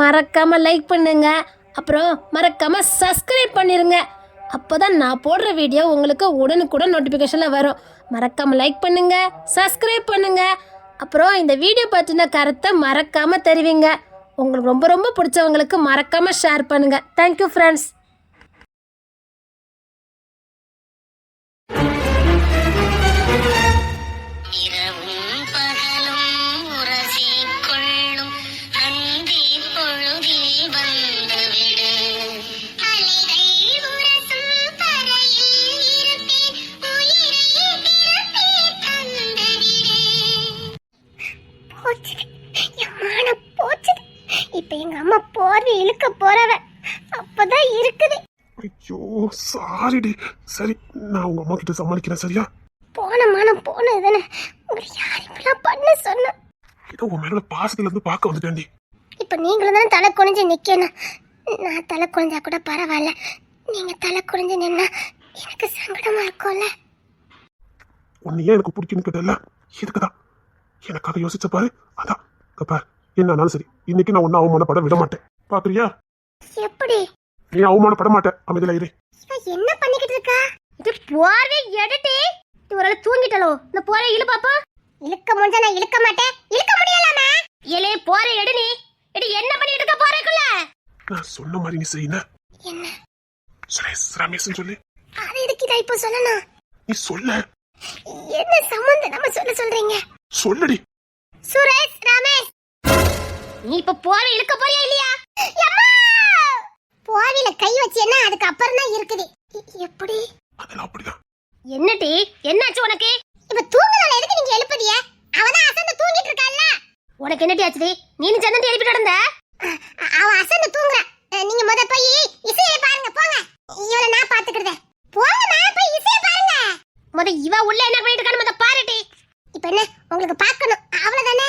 மறக்காமல் லைக் பண்ணுங்க. அப்புறம் மறக்காமல் சப்ஸ்கிரைப் பண்ணிடுங்க. அப்போ தான் நான் போடுற வீடியோ உங்களுக்கு உடனுக்குடன் நோட்டிஃபிகேஷனில் வரும். மறக்காமல் லைக் பண்ணுங்கள், சப்ஸ்கிரைப் பண்ணுங்கள். அப்புறம் இந்த வீடியோ பற்றின கருத்தை மறக்காமல் தெரிவிங்க. உங்களுக்கு ரொம்ப ரொம்ப பிடிச்சவங்களுக்கு மறக்காமல் ஷேர் பண்ணுங்கள். Thank you friends. இப்ப எங்க அம்மா போர்வை இழுக்க போறவ அப்பதான் இருக்குது. ஐயோ சாரிடி. சரி நான் உங்க அம்மா கிட்ட சமாளிக்கிறேன். சரியா? போனமானம் போனதுதானே. உங்களை யார் இப்பெல்லாம் பண்ண சொன்ன? ஏதோ உன் மேல பாசத்துல இருந்து பார்க்க வந்துட்டேன்டி. இப்ப நீங்களும் தானே தலை குனிஞ்சு நிக்கணும். நான் தலை குனிஞ்சா கூட பரவாயில்ல, நீங்க தலை குனிஞ்சு நின்னா எனக்கு சங்கடமா இருக்கும்ல. உன்னை ஏன் எனக்கு பிடிக்குன்னு கேட்டல, இதுக்குதான். எனக்காக யோசிச்ச பாரு. அதான் பாரு, என்னாலும் சரி இன்னைக்கு நான் ஒன்னும் அவமானப்பட விட மாட்டேன். பாக்குறியா? எப்படி? நீ அவமானப்பட மாட்டேன். அமைதியில இரு. என்ன பண்ணிக்கிட்டு இருக்கா? இது போர்வை எடுத்து ஒரு தூங்கிட்டலோ. இந்த போரை இழு பாப்பா. இழுக்க முடிஞ்சா நான் இழுக்க மாட்டேன். இழுக்க முடியலாமா? ஏலே போரை எடு. நீ எடி என்ன பண்ணிட்டு இருக்க போறேக்குள்ள? நான் சொன்ன மாதிரி நீ செய்யன. என்ன? சுரேஷ் ரமேஷ் சொல்லு. அது எதுக்கு இத இப்ப சொல்லணும்? நீ சொல்ல. என்ன சம்பந்தம் நம்ம சொல்றீங்க? சொல்லடி. சுரேஷ் ரமேஷ், நீ இப்ப போரை இழுக்க போறியா இல்லையா? அம்மா! போரில கை வச்சேன்னா அதுக்கு அப்புறம் தான் இருக்குது. எப்படி? அதெல்லாம் அப்படிதான். என்னடி என்னாச்சு உனக்கு? இப்ப தூங்குறல எதுக்கு நீங்க எழுப்புதிய? அவதான் அசந்து தூங்கிட்டு இருக்கால்ல. உனக்கு என்னடி ஆச்சுடி? நீ ஜன்னதி எழுப்பிட்டு நடந்த? அவ அசந்து தூங்குறா. நீங்க முத போய் இசையை பாருங்க. போங்க. இவள நான் பாத்துக்கிறேன். போங்க, நான் போய் இசையை பாருங்க. முத இவ உள்ள என்ன பண்ணிட்டு இருக்கான்னு முத பாருடி. இப்ப என்ன உங்களுக்கு பார்க்கணும் அவ்வளவுதானே?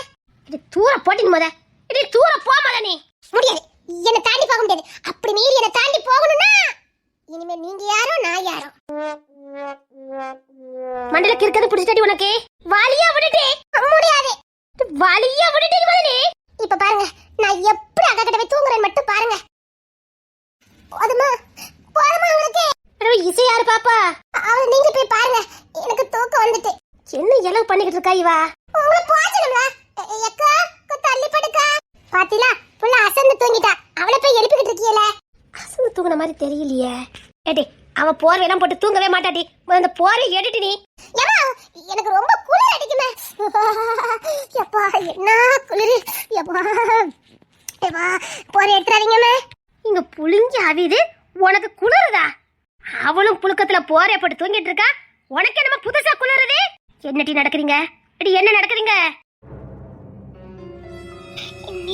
இது தூர போடிங்க முத. இது தூர போ முத. நீ முடியாது. என்ன தாண்டி போக முடியாது. அப்படி மீறி என்ன தாண்டி போகணும்னா இனிமே நீங்க யாரோ நான் யாரோ. மண்டல கிறுக்கது பிடிச்சிட்டடி உனக்கு. வாலியா விடுடி. முடியாது. வாலியா விடுடி மதனே. இப்ப பாருங்க, நான் எப்படி அக்கா கிட்ட போய் தூங்குறேன் மட்டும் பாருங்க. போதுமா? போதுமா உங்களுக்கு? அட இசை யாரு பாப்பா? அவள நீங்க போய் பாருங்க. எனக்கு தூக்கம் வந்துட்டு. என்ன எலவு பண்ணிக்கிட்டு இருக்கா இவா? உங்களை போச்சணும்ல. எக்கா தள்ளி படுக்கா. பாத்தீங்களா? புள்ள அசந்து தூங்கிட்டா. அவளை போய் எழுப்பிக்கிட்டு இருக்கீல. அசந்து தூங்குன மாதிரி தெரியலையே. ஏடி அவ போர்வையெல்லாம் போட்டு தூங்கவே மாட்டாடி. அந்த போரை எடுட்டு நீ. ஏமா எனக்கு ரொம்ப குளிர் அடிக்குமே. எப்பா என்ன குளிர். எப்பா எப்பா போரை எடுத்துறாதீங்கம்மா. இங்க புளிஞ்சு அவிது உனக்கு குளிருதா? அவளும் புழுக்கத்துல போரை போட்டு தூங்கிட்டு இருக்கா. உனக்கு என்னமா புதுசா குளிருது? என்னடி நடக்குறீங்க? அடி என்ன நடக்குறீங்க?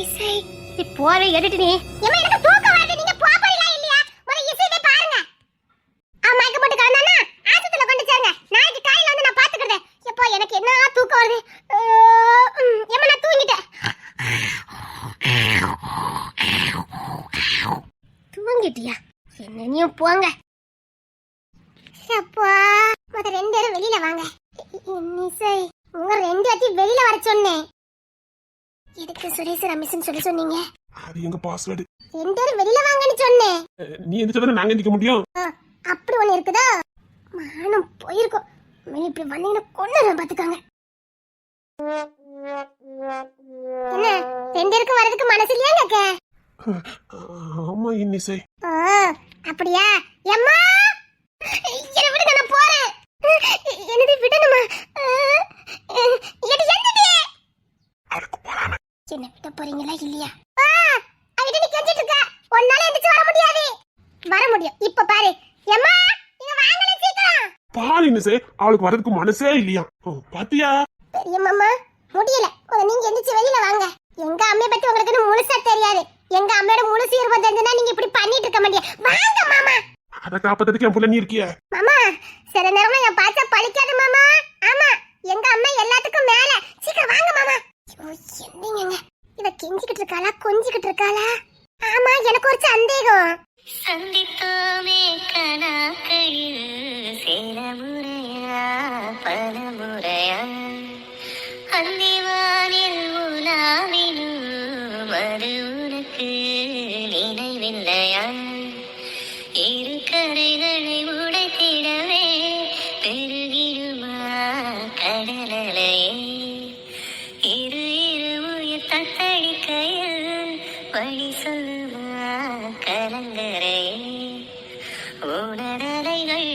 இசை நீ போரை எடுட்டு நீ. ஏமா எனக்கு தூக்கம் வருது. நீங்க போறீங்களா இல்லையா? முத இசையை பாருங்க. மயக்க போட்டு கிடந்தானா ஆஸ்பத்திரியில கொண்டு சேருங்க. நாளைக்கு காலையில வந்து நான் பாத்துக்கிறேன். எப்பா எனக்கு என்ன தூக்கம் வருது. ஏமா நான் தூங்கிட்டேன். தூங்கிட்டியா? என்னையும் போங்க. அப்பா மொத ரெண்டு பேரும் வெளியில வாங்க. இசை உங்க ரெண்டு பேத்தையும் வெளியில வர சொன்னேன். எதுக்கு சுரேஷ் ரமேஷ் சொல்லி சொன்னீங்க? அது எங்க பாஸ்வேர்டு. ரெண்டு பேரும் வெளியில வாங்கன்னு சொன்னேன். நீ எந்திரிச்சதானே நாங்க எந்திரிக்க முடியும். அப்படி ஒண்ணு இருக்குதா? மானம் போயிருக்கோம். மேல இப்படி வந்தீங்கன்னா கொன்னுறேன் பாத்துக்காங்க. என்ன ரெண்டு பேருக்கு வரதுக்கு மனசு இல்லையா கேக்க? ஆமா இன்னிசை. அப்படியா? எம்மா என்ன விடுங்க, நான் போறேன். என்னது விடணுமா? எடி என்னடி? அவளுக்கு போறாம. என்ன விட போறீங்களா இல்லையா? அங்க நீ கெஞ்சிட்டு இருக்க. ஒன்னால எந்திச்சு வர முடியாது. வர முடியும். இப்ப பாரு. எம்மா நீங்க வாங்கல சீக்கிரம். பாரு இன்னிசை, அவளுக்கு வரதுக்கு மனசே இல்லையா. பாத்தியா? பெரிய மாமா முடியல. நீங்க எந்திச்சு வெளியில வாங்க. எங்க அம்மைய பத்தி உங்களுக்கு முழுசா தெரியாது. எங்க அம்மையோட முழுசு இருப்பது தெரிஞ்சா நீங்க இப்படி பண்ணிட்டு இருக்க மாட்டீங்க. வாங்க மாமா. அத காப்பறதுக்கு என் புள்ள நீ இருக்கிய. மாமா சில நேரமா என் பாச்சா பழிக்காது மாமா. ஆமா எங்க அம்மா எல்லாத்துக்கும் மேல. சீக்கிரம் வாங்க மாமா. என்னங்க இவ கெஞ்சிக்கிட்டு இருக்காளா கொஞ்சிக்கிட்டு இருக்காளா? ஆமா எனக்கு ஒரு சந்தேகம். சந்தித்தோமே கனாக்களில் சில முறையா பல முறையா அந்திவானில் உலாவினும் அது உனக்கு நினைவில்லையா இரு கரைகளை உடைத்திடவே பெருகிடுமா கடலையே இரு இரு உயிர் தத்தளிக்கையில் வழி சொல்லுமா கலங்கரையே உணரலைகள்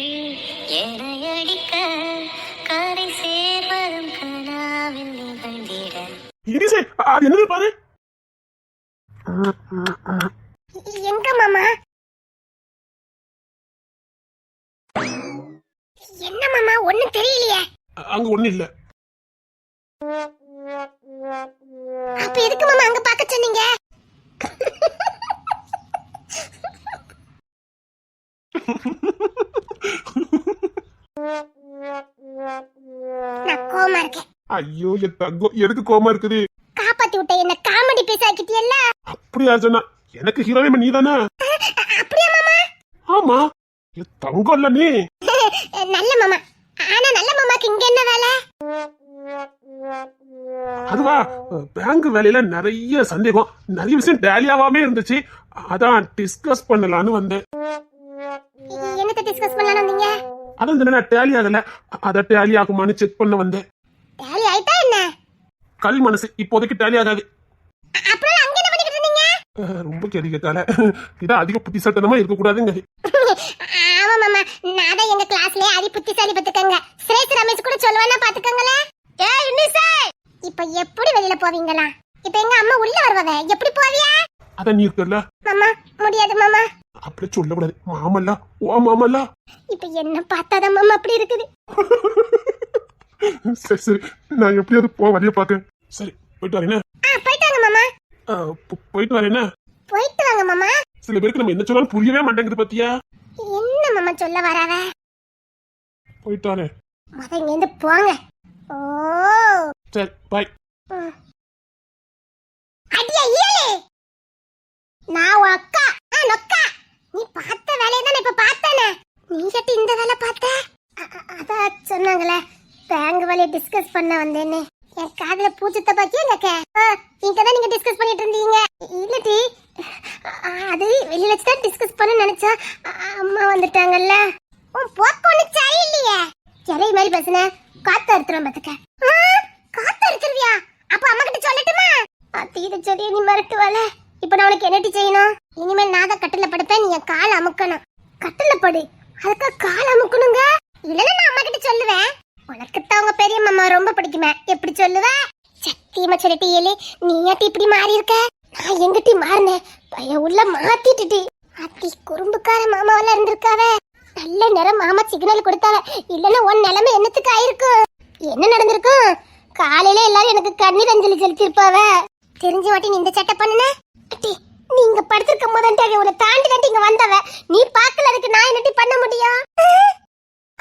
என அடிக்க கரை சேர்வதும் கனாவில் நிகழ்ந்திட இடிசே அது என்னது பாரு. எங்க மாமா? என்ன மாமா ஒண்ணும் தெரியலையே. அங்க ஒண்ணு இல்ல. அப்ப எதுக்கு மாமா அங்க பார்க்க சொன்னீங்க? நான் கோமா இருக்கேன். ஐயோ என் தங்கம் எதுக்கு கோமா இருக்குது? காப்பாத்தி விட்ட என்ன காமெடி பீஸ் ஆக்கிட்டியல்ல. அப்படியா சொன்னா? எனக்கு ஹீரோயின் நீ தானே? அப்படியா மாமா? ஆமா என் தங்கம் இல்ல நீ. நல்ல மாமா. ஆனா நல்ல மாமாக்கு இங்க என்ன வேலை? அதுவா பேங்க் வேலையில நிறைய சந்தேகம், நிறைய விஷயம் டேலியாவாமே இருந்துச்சு. அதான் டிஸ்கஸ் பண்ணலான்னு வந்தேன். என்னத்த டிஸ்கஸ் பண்ணலாம்னு வந்தீங்க? அதான் என்ன டேலி ஆகல, அத டேலி ஆகுமான்னு செக் பண்ண வந்தேன். டேலி ஆயிட்டா என்ன? கல் மனசு இப்போதைக்கு டேலி ஆகாது. அப்புறம் அங்க என்ன பண்ணிட்டு இருந்தீங்க? ரொம்ப கேள்வி கேட்டால இதான் அதிக புத்திசாலித்தனமா இருக்க கூடாதுங்க. ஆமா மாமா, நான் தான் எங்க கிளாஸ்லயே அதி புத்திசாலி பத்துக்கங்க. சுரேஷ் ரமேஷ் கூட சொல்லுவானா பாத்துக்கங்களே. ஏய் யுனிசே, இப்ப எப்படி வெளியில போவீங்களா? இப்ப எங்க அம்மா உள்ள வருவாங்க, எப்படி போவியா? அத நீ இருக்கல மாமா. முடியாது மாமா. அப்படி சொல்லக்கூடாது. மாமல்லா ஓ மாமல்லா. இப்ப என்ன பார்த்தாதான் மாமா அப்படி இருக்குது. சரி சரி, நான் எப்படியாவது வழிய பாக்க. சரி போயிட்டு வரேன். போயிட்டு வாங்க மாமா. போயிட்டு வரேன். போயிட்டு வாங்க மாமா. சில பேருக்கு நம்ம என்ன சொன்னாலும் புரியவே மாட்டேங்குது பத்தியா? என்ன மாமா சொல்ல வராவ? போயிட்டு வரேன். முத இங்க இருந்து போங்க. ஓ சரி பாய். அடியா ஈயலே, நான் உன் அக்கா. நொக்கா, நீ பார்த்த வேலையை தான் இப்ப பார்த்தேனே. நீ கிட்ட இந்த வேலை பார்த்த? அதான் சொன்னாங்களே பேங்க் வேலையை டிஸ்கஸ் பண்ண வந்தேன்னு. என் காதுல பூச்சத்தை பாக்கியா இருக்கே. இங்கதான் நீங்க டிஸ்கஸ் பண்ணிட்டு இருந்தீங்க. இல்லடி, அது வெளியில வச்சுதான் டிஸ்கஸ் பண்ண நினைச்சா அம்மா வந்துட்டாங்கல்ல. உன் போக்கு ஒண்ணு சரியில்லையே. சரி மாதிரி பேசுன காத்து அறுத்துறோம் பாத்துக்க. காத்து அறுத்துருவியா? அப்ப அம்மா கிட்ட சொல்லட்டுமா? அத்தீத சொல்லி நீ மறட்டுவாள. இப்ப நான் உனக்கு என்னடி செய்யணும்? இனிமேல் நான் தான் கட்டில படுப்பேன், நீ என் காலை அமுக்கணும். கட்டில படு, அதுக்கு காலை அமுக்கணுங்க. இல்லன்னா நான் அம்மா கிட்ட சொல்லுவேன். உனக்குத்தான் உங்க பெரிய மாமா ரொம்ப பிடிக்குமே, எப்படி சொல்லுவ? சத்தியமா சொல்லிட்டு ஏலே, நீ ஏட்டி இப்படி மாறி இருக்க? நான் எங்கிட்டி மாறினேன், பையன் உள்ள மாத்திட்டுடி. அத்தி குறும்புக்கார மாமாவெல்லாம் இருந்திருக்காவ. நல்ல நேரம் மாமா சிக்னல் கொடுத்தாவ, இல்லன்னா உன் நிலைமை என்னத்துக்கு ஆயிருக்கும்? என்ன நடந்திருக்கும்? காலையில எல்லாரும் எனக்கு கண்ணீர் அஞ்சலி செலுத்திருப்பாவ. தெரிஞ்ச வாட்டி நீ இந்த சட்டை பண்ணுன. அட்டி நீங்க படுத்திருக்கும் போது உன்னை தாண்டி தாண்டி இங்க வந்தவ. நீ பாக்கல, அதுக்கு நான் என்னட்டி பண்ண முடியும்?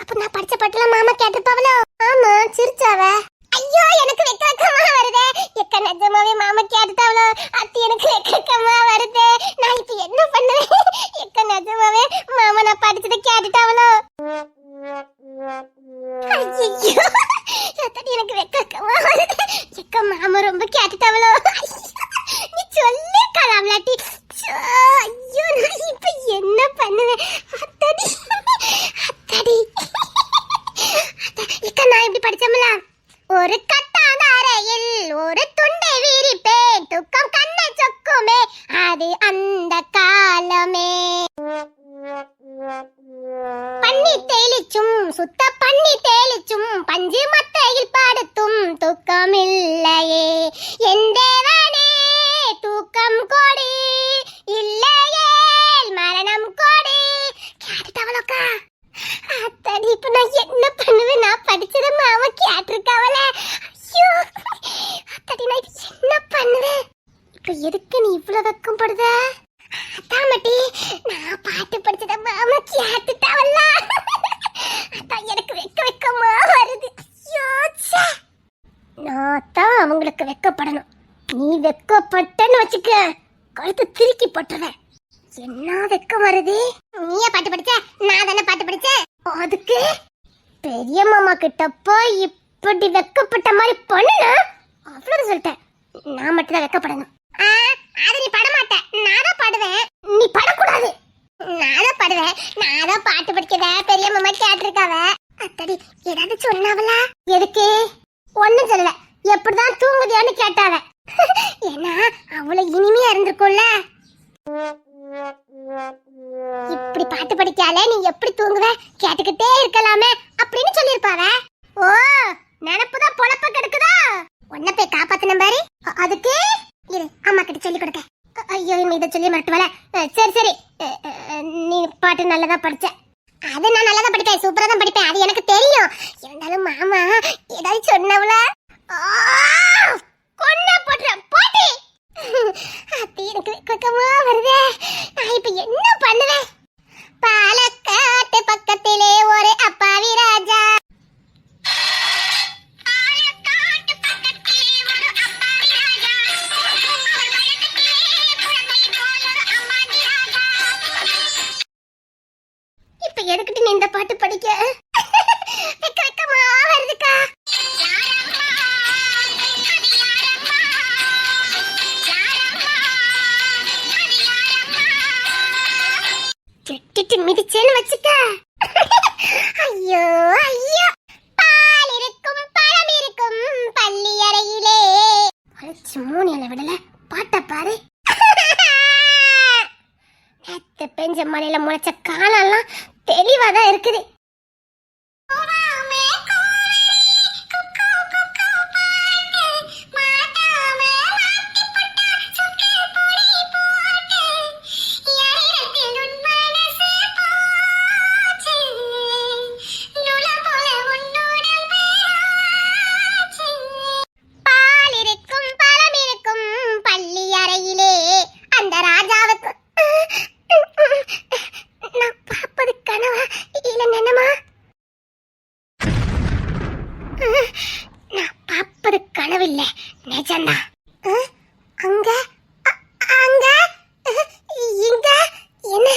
அப்ப நான் படிச்ச பாட்டுல மாமா கேட்டிருப்பாவளோ? ஆமா சிரிச்சாவ. ஐயோ எனக்கு வெக்கமா வருதே. எக்க நிஜமாவே மாமா கேட்டுட்டாவளோ? அத்தி எனக்கு வெக்கமா வருதே. நான் இப்ப என்ன பண்ணுவேன்? எக்க நிஜமாவே மாமா நான் படிச்சதை கேட்டுட்டாவளோ? ஐயோ அத்தடி எனக்கு வெக்கமா வருதே. எக்க மாமா ரொம்ப கேட்டுட்டாவளோ? நீ சொல்லி கலாம்லாட்டி. ஐயோ நான் இப்ப என்ன பண்ணுவேன்? அத்தடி அத்தடி இக்க நான் இப்படி படிச்சோம்ல. ஒரு கட்டாத அறையில் ஒரு துண்டை விரிப்பேன், துக்கம் கண்ணை சொக்குமே, அது அந்த காலமே. பண்ணி தேலிச்சும் சுத்த பண்ணி தேலிச்சும் பஞ்சு மத்தையில் படுத்தும் தூக்கம் இல்லையே என் தேவனே, தூக்கம் கொடி இல்லையே மரணம் கொடி. கேட்டுட்டவளோக்கா? அத்தடி இப்ப நான் என்ன பண்ணுவேன்? நான் படிச்சத மாமா கேட்டிருக்காவல. ஐயோ அத்தடி நான் இப்ப என்ன பண்ணுவேன்? இப்ப எதுக்கு நீ இவ்வளவு வெக்கம் படுத? அதான் மட்டி நான் பாட்டு படிச்சத மாமா கேட்டுட்டாவல்ல. அதான் எனக்கு வெக்கமா வருது. ஐயோ நான் தான் அவங்களுக்கு வெக்கப்படணும். நீ வெக்கப்பட்டன்னு வச்சுக்க, கழுத்து திருக்கி போட்டுருவேன். என்ன வெக்கம் வருது? நீயே பாட்டு படிச்ச, நான் தானே பாட்டு படிச்சேன். அதுக்கு பெரிய மாமா கிட்ட போய் இப்படி வெக்கப்பட்ட மாதிரி பண்ணுனா அவ்வளவு சொல்லிட்டேன். நான் மட்டும் தான் வெக்கப்படணும். அது நீ பட மாட்டேன். சொன்னாவளா? எதுக்கு? ஒண்ணும் சொல்லல. எப்படிதான் தூங்குதியான்னு கேட்டாவ. ஏன்னா அவ்வளவு இனிமையா இருந்திருக்கும்ல. இப்படி பாட்டு படிக்கால நீ எப்படி தூங்குவ, கேட்டுக்கிட்டே இருக்கலாமே அப்படின்னு சொல்லிருப்பாவ. ஓ, நினப்புதான் பொழப்ப கெடுக்குதா? உன்ன போய் காப்பாத்தின பாரு. அதுக்கு இரு, அம்மா கிட்ட சொல்லி கொடுக்க. ஐயோ, இதை சொல்லி மறட்டுவல. சரி சரி, நீ பாட்டு நல்லதா படிச்ச. அது நான் நல்லதா படிப்பேன், சூப்பரா தான் படிப்பேன், அது எனக்கு தெரியும். இருந்தாலும் மாமா ஏதாவது சொன்னவள கொன்ன போட்டுறேன் போட்டி. அது எனக்கு வெக்கமா வருதே. நான் இப்ப என்ன பண்ணுவேன்? பாலக்காட்டு பக்கத்திலே ஒரு அப்பாவி ராஜா. இப்ப எதுக்கிட்டு நீ இந்த பாட்டு படிக்க? வெக்கமா வருதுக்கா. கெட்டிட்டு மிதிச்சேன்னு வச்சுக்க. ஐயோ ஐயோ, பால் இருக்கும் பழம் இருக்கும் பள்ளி அறையிலே. அழைச்சு மூணியில விடல, பாட்ட பாரு. நேத்து பெஞ்ச மலையில முளைச்ச காலெல்லாம் தெளிவாதான் இருக்குது. கனவில்லை, நிஜம்தான். அங்க அங்க இங்க என்ன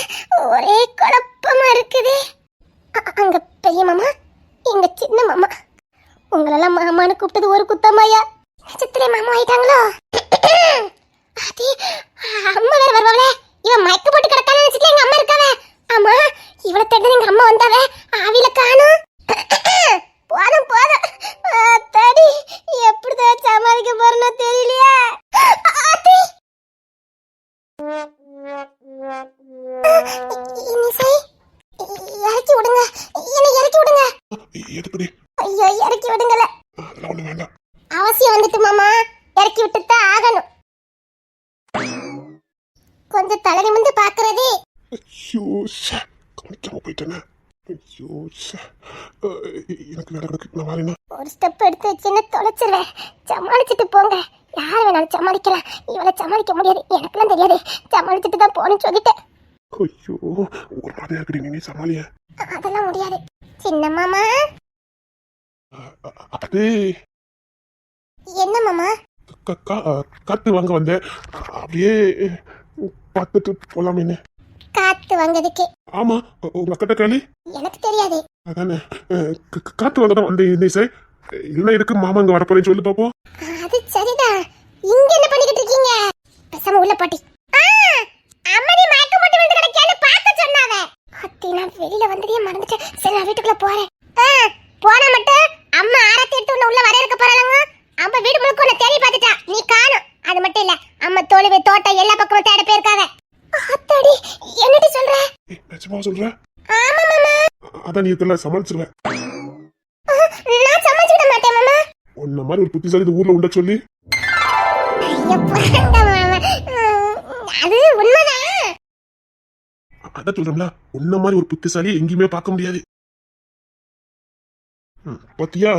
ஒரே குழப்பமா இருக்குது. அங்க பெரிய மாமா, இங்க சின்ன மாமா. உங்களெல்லாம் மாமான்னு கூப்பிட்டது ஒரு குத்தமாயா? நிஜத்திலே மாமா ஆயிட்டாங்களோ? அது அம்மா வேற வருவாங்களே. இவன் மயக்க போட்டு கிடக்கான்னு நினைச்சிட்டு எங்க அம்மா இருக்காவே. ஆமா, இவளை தேடி எங்க அம்மா வந்தாவே, ஆவில காணும். போதும் போதும், தடி எப்படிதான் சமாளிக்க போறேன்னு தெரியலையா? இறக்கி விடுங்க, என்ன இறக்கி விடுங்க. எதுக்குடி? ஐயோ, இறக்கி விடுங்கல. அதெல்லாம் ஒண்ணு வேண்டாம். அவசியம் வந்துட்டு மாமா, இறக்கி விட்டுத்தான் ஆகணும். கொஞ்சம் தலை நிமிந்து பாக்குறதே. ஐயோ, கவனிக்காம போயிட்டேனே. ஐயோ, எனக்கு வேலை கிடக்கு, நான் வரேன்னா. ஒரு ஸ்டெப் எடுத்து வச்சுன்னு தொலைச்சிருவேன். சமாளிச்சுட்டு போங்க, யார் வேணாலும் சமாளிக்கலாம். இவளை சமாளிக்க முடியாது, எனக்குலாம் தெரியாது. சமாளிச்சுட்டு தான் போகணும்னு சொல்லிட்டேன். ஐயோ, ஒரு மாதிரியா இருக்கடி, நீ சமாளிய. அதெல்லாம் முடியாது. சின்ன மாமா. அது என்ன மாமா? காத்து வாங்க வந்தேன், அப்படியே பார்த்துட்டு போலாமேன்னு. காத்து வாங்கதுக்கு? ஆமா, உங்க அக்கட்ட கேளு. எனக்கு தெரியாது. அதானே, காத்து வாங்க தான் வந்தேன். இந்த இசை இல்லைன்னா இருக்கு, மாமா அங்க வரப்போறேன்னு சொல்லி பாப்போம். அது சரிதான். இங்க என்ன பண்ணிக்கிட்டு இருக்கீங்க? பேசாம உள்ள பாட்டி. அம்மனி மயக்க போட்டு வந்து கிடக்கியான்னு பார்க்க சொன்னாவே. அத்தி, நான் வெளியில வந்ததே மறந்துட்டேன். சரி, நான் வீட்டுக்குள்ள போறேன். போனா மட்டும் அம்மா ஆரத்தி எடுத்து உள்ள வர இருக்க போறாங்க. அம்மா வீடு முழுக்க உன்னை தேடி பார்த்துட்டா, நீ காணும். அது மட்டும் இல்ல, அம்மா தொழுவு தோட்டம் எல்லா பக்கமும் தேட போயிருக்காங்க. அத்தாடி, என்னடி சொல்ற? நிஜமா சொல்ற? ஆமா மாமா. அதான் நீ இதெல்லாம் சமாளிச்சிருவேன். நான் சமாளிச்சுட மாட்டேன் மாமா. உன்ன மாதிரி ஒரு புத்திசாலி இந்த ஊர்ல உண்ட சொல்லி. ஐயோ, போங்க மாமா. அது உண்மைதான். அதான் சொல்றோம்ல, உன்ன மாதிரி ஒரு புத்திசாலி எங்கேயுமே பார்க்க முடியாது. பாத்தியா?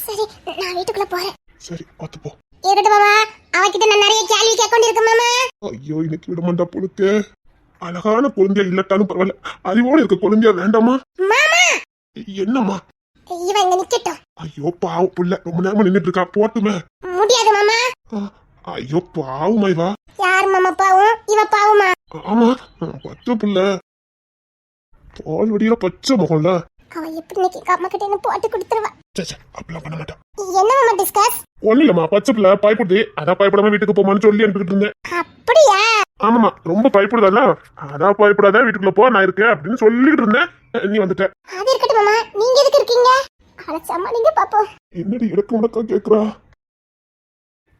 சரி, நான் வீட்டுக்குள்ள போறேன். சரி, பார்த்து போ. இருக்கட்டும் மாமா, அவகிட்ட நான் நிறைய கேள்வி கேட்க இருக்கு மாமா. ஐயோ, இன்னைக்கு விட மாட்டா பொழுது. அழகான குழந்தையா இல்லட்டாலும் பரவாயில்ல, அறிவோட இருக்க குழந்தையா வேண்டாமா? மாமா, என்னம்மா? இவன் இங்க நிக்கட்டும். ஐயோ, பாவம் புள்ள ரொம்ப நேரமா நின்னுட்டு இருக்கா, போட்டுமே. முடியாது மாமா. ஐயோ, பாவமா இவா. யார் மாமா பாவம்? இவ பாவமா? ஆமா, பச்சை புள்ள, பால் வடியில பச்சை முகம்ல. அவ எப்படி இன்னைக்கு அம்மா கிட்ட என்ன போட்டு கொடுத்துருவா. அப்படிலாம் பண்ண மாட்டான். என்ன மாமா டிஸ்கஸ்? ஒண்ணு இல்லம்மா, பச்சை பிள்ளை பயப்படுது, அதான் பயப்படாம வீட்டுக்கு போமான்னு சொல்லி அனுப்பிட்டு இருந்தேன். அப்படியா? ஆமாமா, ரொம்ப பயப்படுதல்ல, அதான் பயப்படாத வீட்டுக்குள்ள போ, நான் இருக்கேன் அப்படின்னு சொல்லிட்டு இருந்தேன். நீ வந்துட்ட. அது இருக்கட்டும் மாமா, நீங்க எதுக்கு இருக்கீங்க? அவளை சமாளிங்க பாப்போம். என்னடி இடக்கு முடக்கா கேக்குறா?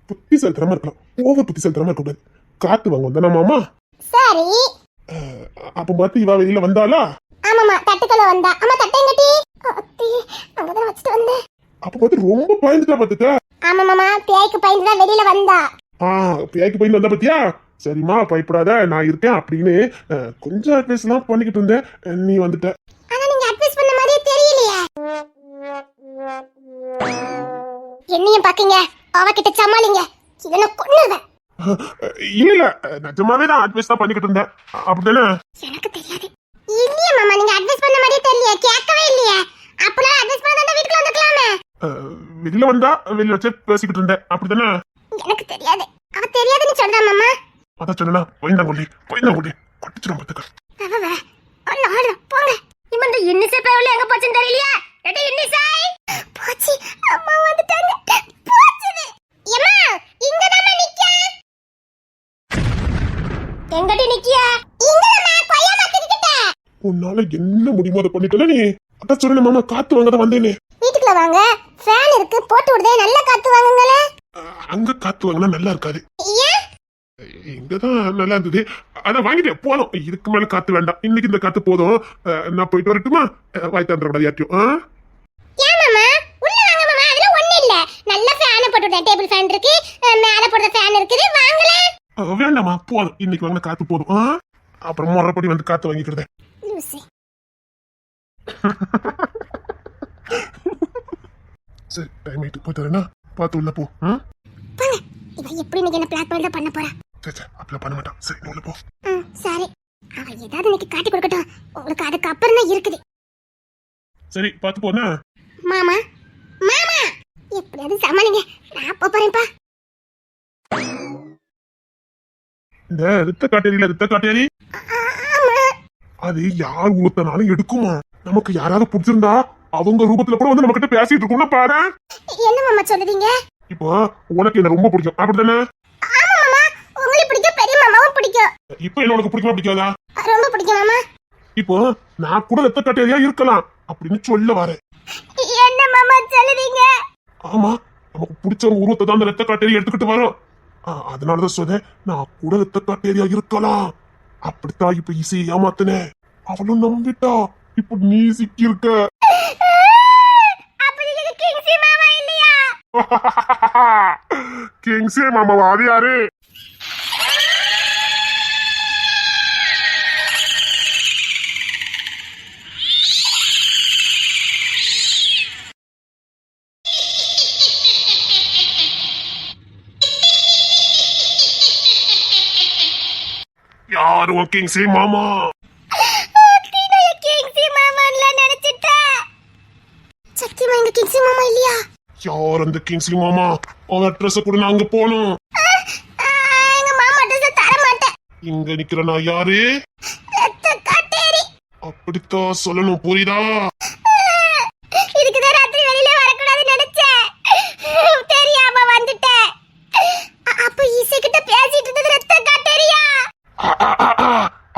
புத்தி செலுத்துறமா இருக்கலாம், ஓவர் புத்தி செலுத்துறமா இருக்கக்கூடாது. காத்து வாங்க வந்தானா மாமா? சரி. அப்ப பார்த்து இவ வெளியில வந்தாளா? ஆமாமா, தட்டுக்கல வந்தா. அம்மா தட்டை எங்கடி? அத்தி, அங்கதான் வச்சுட்டு வந்தேன். அப்ப பார்த்து ரொம்ப பயந்துட்டா பாத்துக்க. ஆமாமாமா, பேய்க்கு பயந்து தான் வெளியில வந்தா. பேய்க்கு பயந்து வந்தா பாத்தியா? சரிம்மா பயப்படாத, நான் இருக்கேன் அப்படின்னு கொஞ்சம் அட்வைஸ் எல்லாம் பண்ணிக்கிட்டு இருந்தேன். நீ வந்துட்ட. ஆனா நீங்க அட்வைஸ் பண்ண மாதிரியே தெரியலையே. என்னையும் பாக்கீங்க, அவகிட்ட சமாளிங்க, இதனை கொன்னுவேன். இல்ல நிஜமாவே தான் அட்வைஸ் தான் பண்ணிக்கிட்டு இருந்தேன். அப்படிதானே? எனக்கு தெரியாது. இல்லையே மாமா, நீங்க அட்வைஸ் பண்ண மாதிரியே தெரியல, கேட்கவே இல்லையே. அப்பலாம் அட்வைஸ் பண்ணா வீட்டுக்குள்ள வந்துக்கலாமே. வெளியில வந்தா வெளியில வச்சு பேசிக்கிட்டு இருந்தேன். அப்படிதானே? எனக்கு தெரியாது. அவ தெரியாதுன்னு சொல்றா மாமா. அதான் சொன்னா பயந்தாங்கொல்லி கொட்டிச்சிடும் பாத்துக்க. போங்க. இவன் இன்னிசை பேவல எங்க போச்சுன்னு தெரியலையா? எடி இன்னிசை போச்சு. அம்மா வந்துட்டாங்க. போச்சுது. எம்மா இங்க தான் நிக்க. எங்கடி நிக்கியா? இங்க தான் கொய்யா மரத்துக்கிட்ட. உன்னால என்ன முடியுமோ அதை பண்ணிட்டல நீ. அதான் சொன்ன மாமா காத்து வாங்க தான் வந்தேனே. வீட்டுக்குள்ள வாங்க, ஃபேன் இருக்கு, போட்டு விடுதே, நல்ல காத்து வாங்குங்களே. அங்க காத்து வாங்கினா நல்லா இருக்காது. ஏன்? இங்கதான் நல்லா இருந்தது, அதான் வாங்கிட்டேன் போதும். இதுக்கு மேல காத்து வேண்டாம், இன்னைக்கு இந்த காத்து போதும். நான் போயிட்டு வரட்டுமா? வாய் தந்துடக்கூடாது யார்ட்டையும். ஏன் மாமா? உள்ள வாங்க மாமா, அதுல ஒண்ணு இல்ல. நல்ல ஃபேன் போட்டு விடுதேன், டேபிள் ஃபேன் இருக்கு, மேல போடுற ஃபேன் இருக்குது, வாங்கலே. வேண்டாமா போதும், இன்னைக்கு வாங்கின காத்து போதும். அப்புறம் முறைப்படி வந்து காத்து வாங்கிக்கிறேன். சரி டைம் ஆயிட்டு போயிட்டு வரேன்னா பார்த்து உள்ள போ. இவ எப்படி நீங்க என்ன பிளாக் பண்ண போறா? சரி அப்படிலாம் பண்ண மாட்டான். சரி நீ உள்ள போ. சரி, அவ ஏதாவது இன்னைக்கு காட்டி கொடுக்கட்டும், உங்களுக்கு அதுக்கு அப்புறம் தான் இருக்குது. சரி பார்த்து போனா. மாமா மாமா எப்படியாவது சமாளிங்க, நான் போறேன்ப்பா. இந்த ரத்த காட்டேரி அது யார் ஊத்தனாலும் எடுக்குமா? நமக்கு யாராவது பிடிச்சிருந்தா அவங்க ரூபத்துல கூட வந்து நம்ம கிட்ட பேசிட்டு இருக்கோம்னா பாரு. என்ன மாமா சொல்றீங்க? இப்போ உனக்கு என்ன ரொம்ப பிடிக்கும் அப்படிதானே? ஆமா மாமா, உங்களுக்கு பிடிக்கும், பெரிய மாமாவும் பிடிக்கும். இப்போ என்ன உனக்கு பிடிக்குமா பிடிக்காதா? ரொம்ப பிடிக்கும் மாமா. இப்போ நான் கூட ரத்த காட்டேரியா இருக்கலாம் அப்படின்னு சொல்ல வரேன். என்ன மாமா சொல்றீங்க? ஆமா, நமக்கு பிடிச்சவங்க உருவத்தை தான் அந்த ரத்த காட்டேரி எடுத்துக்கிட்டு வரோம். அதனாலதான் சொல்றேன், நான் கூட ரத்த காட்டேரியா இருக்கலாம். அப்படித்தான் இப்ப இசையை ஏமாத்தினேன், அவளும் நம்பிட்டா. இப்ப நீ சிக்கி இருக்க. கிங்ஸே மாமாவா? அது யாரு? யாரு உன் கிங்ஸே மாமா? யார் அந்த கிங்ஸி மாமா? அவன் அட்ரஸ் கூட நான் அங்க போகணும். இங்க நிக்கிற நான் யாரு? அப்படித்தான் சொல்லணும், புரியுதா?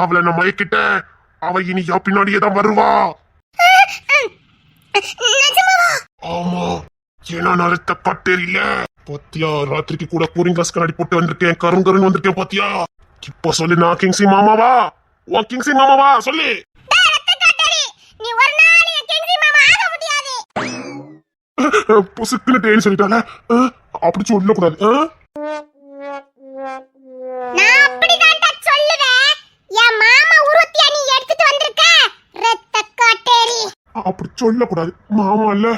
அவளை நான் மயக்கிட்டேன், அவ இனி யா பின்னாடியே தான் வருவா. ஆமா, ஏன்னா நான் ரத்த காட்டேரியில பாத்தியா, ராத்திரிக்கு கூட கூலிங் கிளாஸ் கண்ணாடி போட்டு வந்திருக்கேன், கருங்கருன்னு வந்திருக்கேன் பாத்தியா. இப்ப சொல்லு, நான் கிங்ஸி மாமாவா? உன் கிங்ஸி மாமாவா சொல்லு. பொசுக்குன்னு தேடி சொல்லிட்டால, அப்படி சொல்லக்கூடாது. அப்படி சொல்லக்கூடாது, மாமா இல்ல.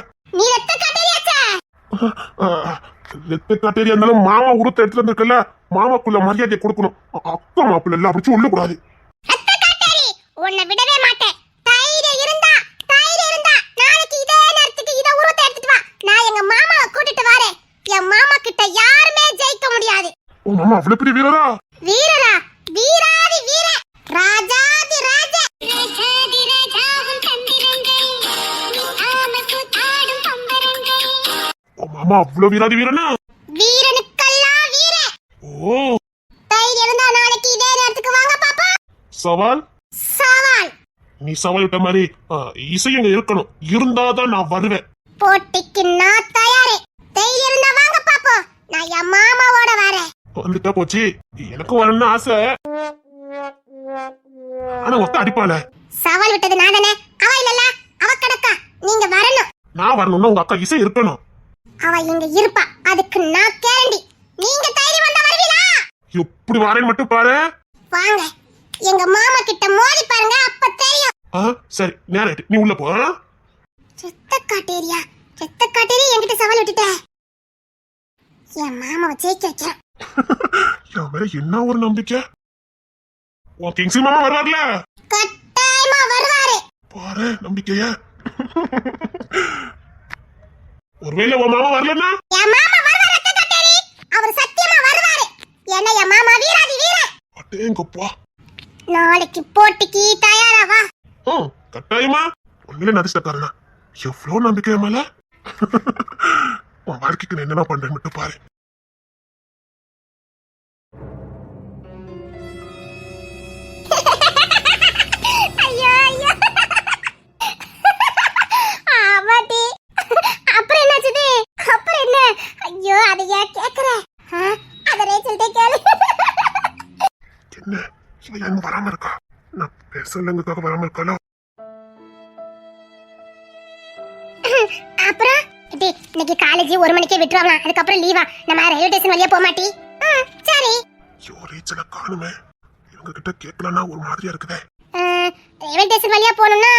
ரத்த காட்டேரியா இருந்தாலும் மாமா உருவத்தை எடுத்துட்டு வந்திருக்கல, மாமாக்குள்ள மரியாதையை கொடுக்கணும். அக்கா மாப்பிள்ள இல்ல, அப்படி சொல்லக்கூடாது. உன்னை விடவே மாட்டேன். தைரியம் இருந்தா நாளைக்கு இதே நேரத்துக்கு இத உருவத்தை எடுத்துட்டு வா, நான் எங்க மாமாவை கூட்டிட்டு வரேன். என் மாமா கிட்ட யாருமே ஜெயிக்க முடியாது. ஓ மாமா அவ்வளவு பெரிய வீரரா? வீரரா? வீராதி வீர, ராஜாதி ராஜ. ஓ மாமா அவ்வளவு வீராதி வீரனா? வீரனுக்கெல்லாம் வீர. ஓ, தைரியம் இருந்தா நாளைக்கு இதே நேரத்துக்கு வாங்க பாப்பா. சவால்? சவால். நீ சவால் விட்ட மாதிரி இசையங்க இருக்கணும், இருந்தாதான் நான் வருவேன். போட்டிக்கு நான் தயாரு. தைரியம் இருந்தா வாங்க பாப்போம். நான் என் மாமாவோட வரேன். வந்துட்டா போச்சு. எனக்கும் வரணும்னு ஆசை. ஆனா ஒத்த அடிப்பாள. சவால் விட்டது நான் தானே. அவ இல்லல, அவ கடக்கா. நீங்க வரணும். நான் வரணும்னா உங்க அக்கா இசை இருக்கணும். அவ இங்க இருப்பா. அதுக்கு நான் கேரண்டி. நீங்க தைரியம் வந்தா வருவீங்களா? எப்படி வரேன்னு மட்டும் பாரு. வாங்க. எங்க மாமா கிட்ட மோதி பாருங்க, அப்ப தெரியும். சரி நேரம் நீ உள்ள போ. செத்த காட்டேரியா என்கிட்ட சவால் விட்டுட்ட. என் மாமாவை ஜெயிக்க வைக்கிறேன். என் மேல என்ன ஒரு நம்பிக்கை. உன் கிங்ஸி மாமா வருவார்ல, கட்டாயமா வருவாரு. பாரு நம்பிக்கைய. ஒருவேளை உன் மாமா வரலன்னா என் மாமா வருவாரு. அத்தை காட்டேரி அவர் சத்தியமா வருவாரு. ஏன்னா என் மாமா வீராதி வீரன். அடேங்கப்பா. நாளைக்கு போட்டிக்கு தயாரா வா. கட்டாயமா. உண்மையிலே நதிஷ்டக்காரனா. எவ்வளவு நம்பிக்கை மேல. உன் வாழ்க்கைக்கு நான் என்னென்ன பண்றேன்னு மட்டும் பாரு. ஐயோ ஐயோ. ஆமாடி. அப்புறம் என்னாச்சுது? அப்புறம் என்ன? ஐயோ அதை ஏன் கேக்குற? அத ரேச்சல்டே கேளு. என்ன இவன் இன்னும் வராம இருக்கா? நான் பேசலங்கிறதுக்காக வராம இருக்காளோ? அப்புறம் இன்னைக்கு காலேஜ் 1 மணிக்கே விட்டுருவாங்களாம். அதுக்கப்புறம் லீவா? நம்ம ரயில்வே ஸ்டேஷன் வழியா போக மாட்டி? சரி. ஐயோ ரீச்சல காணுமே. இவங்க கிட்ட கேட்கலன்னா ஒரு மாதிரியா இருக்குதே. ரயில்வே ஸ்டேஷன் வழியா போகணும்னா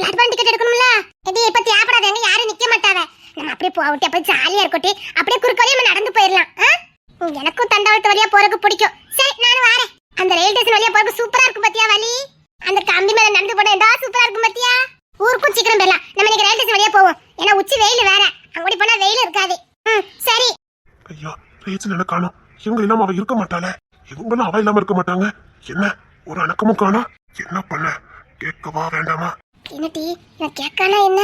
பிளாட்ஃபார்ம் டிக்கெட் எடுக்கணும்ல. இப்ப தேவைப்படாதவங்க யாரும் நிக்க மாட்டாங்க. நம்ம அப்படியே போகட்டி அப்படியே ஜாலியா இருக்கட்டி அப்படியே குறுக்க வழியா நம்ம நடந்து போயிடலாம். எனக்கும் தண்டாவளத்து வழியா போறதுக்கு பிடிக்கும். சரி நானும் வரேன். அந்த ரயில்வே ஸ்டேஷன் வழியா போறதுக்கு சூப்பரா இருக்கும் பாத்தியா வழி. அந்த கம்பி மேல நடந்து போனா என்ன சூப்பரா இருக்கும் பாத்தியா. ஊருக்கும் சீக்கிரம் போயிடலாம். நம்ம இன்னைக்கு ரயில்வே ஸ்டேஷன் வழியா போவோம். ஏன்னா உச்சி வெயில் வேற. அங்கோடி போனா வெயில் இருக்காது. சரி. ஐயோ ரீச்சல் என்ன காணும். இவங்க இல்லாம அவ இருக்க மாட்டாளே. இவங்களும் அவ இல்லாம இருக்க மாட்டாங்க. என்ன ஒரு அணக்கமும் காணோம். என்ன பண்ண? கேட்கவா வேண்டாமா? என்னடி நான் கேட்கானா என்ன?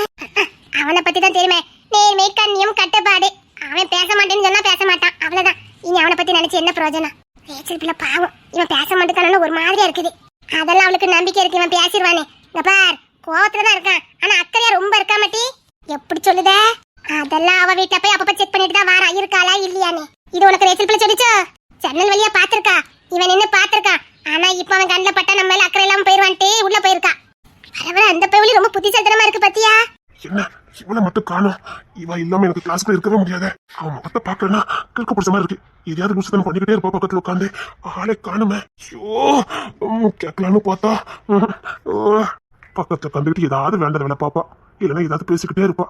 அவனை பத்தி தான் தெரியுமே. நேர்மை கண்ணியம் கட்டுப்பாடு. அவன் பேச மாட்டேன்னு சொன்னா பேச மாட்டான். அவ்வளவுதான். இனி அவனை பத்தி நினைச்சு என்ன பிரயோஜனம்? ரேச்சல் பிள்ளை பாவம். இவன் பேச மாட்டேக்கானு ஒரு மாதிரியா இருக்குது. அதெல்லாம் அவளுக்கு நம்பிக்கை இருக்கு. இவன் பேசிடுவானே. இங்க பார் கோவத்துல தான் இருக்கான். ஆனா அக்கறையா ரொம்ப இருக்கா மாட்டி. எப்படி சொல்லுத? அதெல்லாம் அவ வீட்டுல போய் அப்பப்ப செக் பண்ணிட்டு தான் வாரா இருக்காளா இல்லையானே. இது உனக்கு ரேச்சல் பிள்ளை சொல்லிச்சோ? ஜன்னல் வழியா பாத்திருக்கா. இவன் நின்னு பாத்திருக்கா. ஆனா இப்ப அவன் கண்ணில் பட்டா நம்ம மேல அக்கறை இல்லாம போயிருவான்ட்டு உள்ள போயிருக்கா. வரவர அந்த பையலி ரொம்ப புத்திசாலித்தனமா இருக்கு பாத்தியா. என்ன இவளை மட்டும் காணும். இவ இல்லாம எனக்கு கிளாஸ்க்குள்ள இருக்கவே முடியாது. அவன் முகத்தை பாக்கலன்னா கிழக்க பிடிச்ச மாதிரி இருக்கு. எதையாவது லூசுத்தனம் பண்ணிக்கிட்டே இருப்பா பக்கத்துல உட்காந்து. ஆளே காணுமே. ஐயோ கேட்கலான்னு பார்த்தா பக்கத்துல கண்டுகிட்டு ஏதாவது வேண்டாத வேலை பாப்பா. இல்லைன்னா ஏதாவது பேசிக்கிட்டே இருப்பா.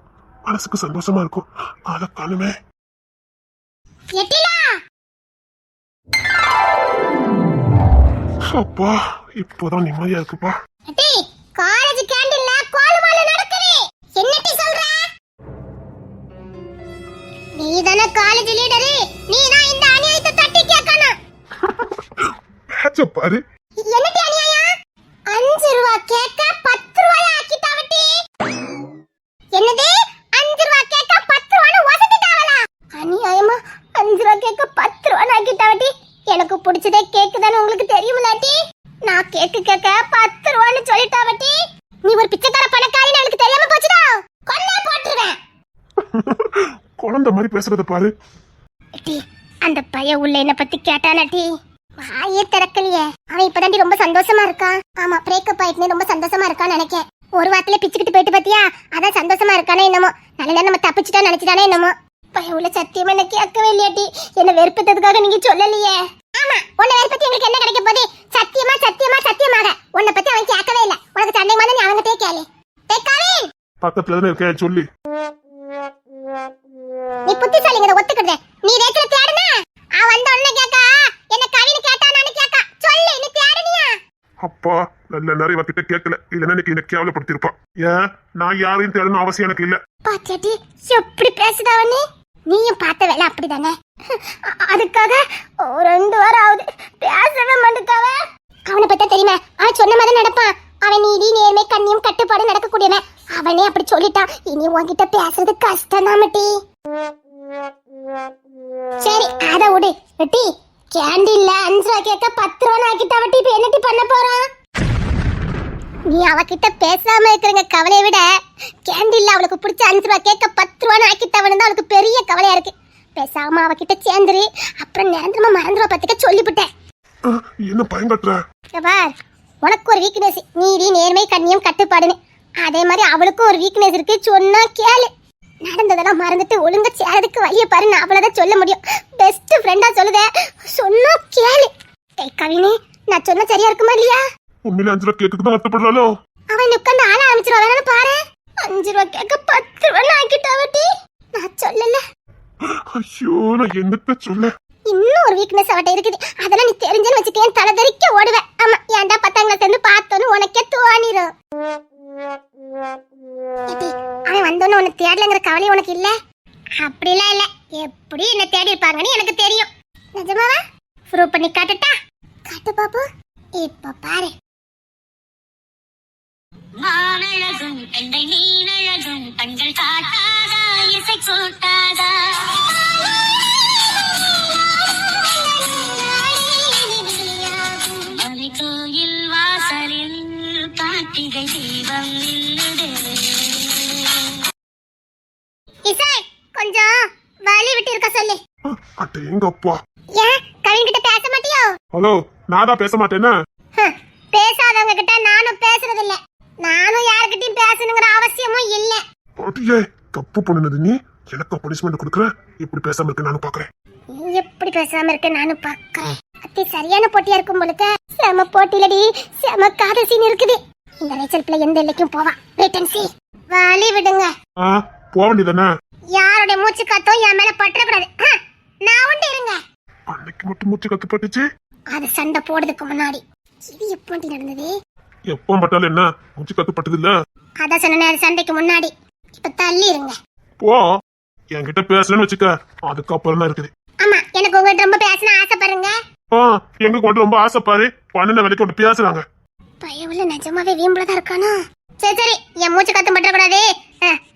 மனசுக்கு சந்தோஷமா இருக்கும். ஆளை காணுமே. அப்பா இப்போதான் நிம்மதியா இருக்குப்பா. காலேஜ் கேண்டீன்ல கோலமால நடக்குது. என்னடி சொல்ற? நீதான காலேஜ் லீடர். நீதான் இந்த அநியாயத்தை தட்டி கேட்கணும். பேச்ச பாரு. என்னடி அநியாயம்? 5 ரூபாய் கேக்க 10 ரூபாய் ஆக்கிட்டாவட்டி. என்னது? 5 ரூபாய் கேக்க 10 ரூபாய் வசதிட்டாவலா? அநியாயமா 5 ரூபாய் கேக்க 10 ரூபாய் ஆக்கிட்டாவட்டி. எனக்கு பிடிச்சதே கேக்கு தானே உங்களுக்கு தெரியுமிலாட்டி. நான் கேக்கு கேக்க 10 ரூபாய்னு சொல்லிட்டாவட்டி. நீ ஒரு பிச்சைக்கார பணக்காரின்னு எனக்கு தெரியாம போச்சுடா. கொல்ல போட்டுருவேன். குழந்தை மாதிரி பேசுறத பாரு. அந்த பையன் உள்ள என்ன பத்தி கேட்டானாட்டி வாயே திறக்கலையே. அவன் இப்பதாண்டி ரொம்ப சந்தோஷமா இருக்கான். ஆமா பிரேக்கப் ஆயிட்டுனே ரொம்ப சந்தோஷமா இருக்கான்னு நினைக்கேன். ஒரு வாரத்துல பிச்சுக்கிட்டு போயிட்டு பாத்தியா. அதான் சந்தோஷமா இருக்கானே என்னமோ. நல்ல நேரம் நம்ம தப்பிச்சுட்டா நினைச்சுட்டானே என்னமோ. பையன் உள்ள சத்தியமா என்ன கேட்கவே இல்லையாட்டி. என்ன வெறுப்பதுக்காக நீங்க சொல்லலையே. ஆமா உன்னை வெறுப்பத்தி எங்களுக்கு என்ன கிடைக்க போகுது? சத்தியமா சத்தியமா சத்தியமாக உன்னை பத்தி அவன் கேட்கவே இல்லை. உனக்கு சந்தேகமா நீ அவங்ககிட்டே கேளு. பக்கத்துல தானே இருக்கேன் சொல்லி. நீ புத்திசாலிங்கத ஒத்துக்கிடுதே. நீ ரேச்சல தேடுனா அவன் வந்த உடனே கேக்கா என்ன கவின்னு கேட்டானான்னு கேக்கா. சொல்லு நீ தேடுனியா? அப்பா நல்ல நிறைய கிட்ட கேட்கல. இல்லைன்னா இன்னைக்கு என்ன கேவலப்படுத்திருப்பா. ஏன் நான் யாரையும் தேடணும் அவசியம் எனக்கு இல்ல. பாத்தியாட்டி எப்படி பேசுதாவனே. நீயும் பார்த்த வேலை அப்படிதானே. அதுக்காக 2 வாரம் ஆகுது பேசவே மாட்டேக்காவ. அவனை பத்தி தெரியுமா? அவன் சொன்ன மாதிரி நடப்பான். அவன் நீதி நேர்மை கண்ணியம் கட்டுப்பாடு நடக்கக்கூடியவன். அவனே அப்படி சொல்லிட்டான். இனி உன்கிட்ட பேசுறது கஷ்டம் தான் மட்டி. சரி அத விடு. வெட்டி கேண்டீன்ல 5 ரூபாய் கேட்க 10 ரூபாய் ஆக்கிட்டாவட்டி. இப்ப என்னட்டி பண்ண போறான்? நீ அவகிட்ட பேசாம இருக்கிறங்க கவலையை விட கேண்டில்ல அவளுக்கு பிடிச்ச 5 ரூபா கேட்க 10 ரூபான்னு ஆக்கிட்டவனு தான் அவளுக்கு பெரிய கவலையா இருக்கு. பேசாம அவகிட்ட சேர்ந்துரு, அப்புறம் நேரமா மறந்துருவா பத்துக்க சொல்லிவிட்டேன். என்ன பயங்கட்டுற? பார், உனக்கு ஒரு வீக்னஸ், நீதி நேர்மை கண்ணியம் கட்டுப்பாடுன்னு. அதே மாதிரி அவளுக்கும் ஒரு வீக்னஸ் இருக்கு, சொன்னா கேளு. நடந்ததெல்லாம் மறந்துட்டு ஒழுங்கா சேரதுக்கு வழியை பாரு, நான் அவ்வளவுதான் சொல்ல முடியும். பெஸ்ட் ஃப்ரெண்டா சொல்லுத, சொன்னா கேளு. கவினி, நான் சொன்னா சரியா இருக்குமா இல்லையா? உண்மையில 5 ரூபா கேக்குக்கு தான் வருத்தப்படுறாளோ? அவன் உட்காந்து ஆள ஆரம்பிச்சிருவா, வேணாலும் பாரு. 5 ரூபா கேட்க 10 ரூபான்னு ஆக்கிட்டாவட்டி. நான் சொல்லல. ஐயோ, நான் என்னத்த சொல்ல? இன்னும் ஒரு வீக்னஸ் அவட்ட இருக்குது, அதெல்லாம் நீ தெரிஞ்சுன்னு வச்சுக்கேன், தலை தெறிக்க ஓடுவேன். ஆமா, ஏன்டா 10ஆம் கிளாஸ் இருந்து பார்த்தோன்னு உனக்கே தோணிரும். அவன் வந்தோன்னு உன்னை தேடலங்கிற கவலை உனக்கு இல்ல? அப்படிலாம் இல்ல, எப்படி என்ன தேடி இருப்பாங்கன்னு எனக்கு தெரியும். நிஜமாவா? ப்ரூவ் பண்ணி காட்டுட்டா? காட்டு பாப்பு. இப்ப பாரு. மானழகும் பெண்டை நீனழகும் கண்கள் காட்டாதா இசை கூட்டாதா மலை கோயில் வாசலில் கார்த்திகை தீபம் நின்னுதே. இசை, கொஞ்சம் வலி விட்டு இருக்க சொல்லு. அட்ட எங்க அப்பா? ஏன் கவின் கிட்ட பேச மாட்டியோ? ஹலோ, நான் தான் பேச மாட்டேன்னா? பேசாதவங்க கிட்ட நானும் பேசுறது இல்ல. நானும் யார்கிட்டயும் பேசணுங்கிற அவசியமும் இல்ல. அடியே, தப்பு பண்ணுனது நீ. எனக்கு பனிஷ்மெண்ட் கொடுக்குற. இப்படி பேசாம இருக்க நானும் பாக்குறேன். நீ எப்படி பேசாம இருக்க நானும் பாக்குறேன். அத்தி சரியான போட்டியா இருக்கும் போலுக்க. செம போட்டிலடி, செம காதல் சீன் இருக்குது. இந்த ரேச்சல் பிள்ளை எந்த எல்லைக்கும் போவா. Wait and see. வலி விடுங்க. போக வேண்டியதானே? யாரோட மூச்சு காத்தோ என் மேல பற்றக்கூடாது. நான் உண்டு இருங்க. அன்னைக்கு மட்டும் மூச்சு கத்துப்பட்டுச்சு. அது சண்டை போடுறதுக்கு முன்னாடி. இது எப்போண்டி நடந்தது? எப்போ பட்டாலும் என்ன, மூச்சு கத்துப்பட்டது இல்ல. அதான் சொன்னேன், அது சண்டைக்கு முன்னாடி. இப்ப தள்ளி இருங்க. போ, என்கிட்ட பேசலன்னு வச்சுக்க, அதுக்கப்புறம் தான் இருக்குது. ஆமா, எனக்கு உங்ககிட்ட ரொம்ப பேசணும் ஆசைப்படுறேங்க. எங்க கொண்டு ரொம்ப ஆசைப்பாரு, 12 வேலைக்கு கொண்டு பேசுறாங்க. பயவுல நிஜமாவே வீம்புலதான் இருக்கானோ? சரி சரி, என் மூச்சு கத்து பற்றக்கூடாது.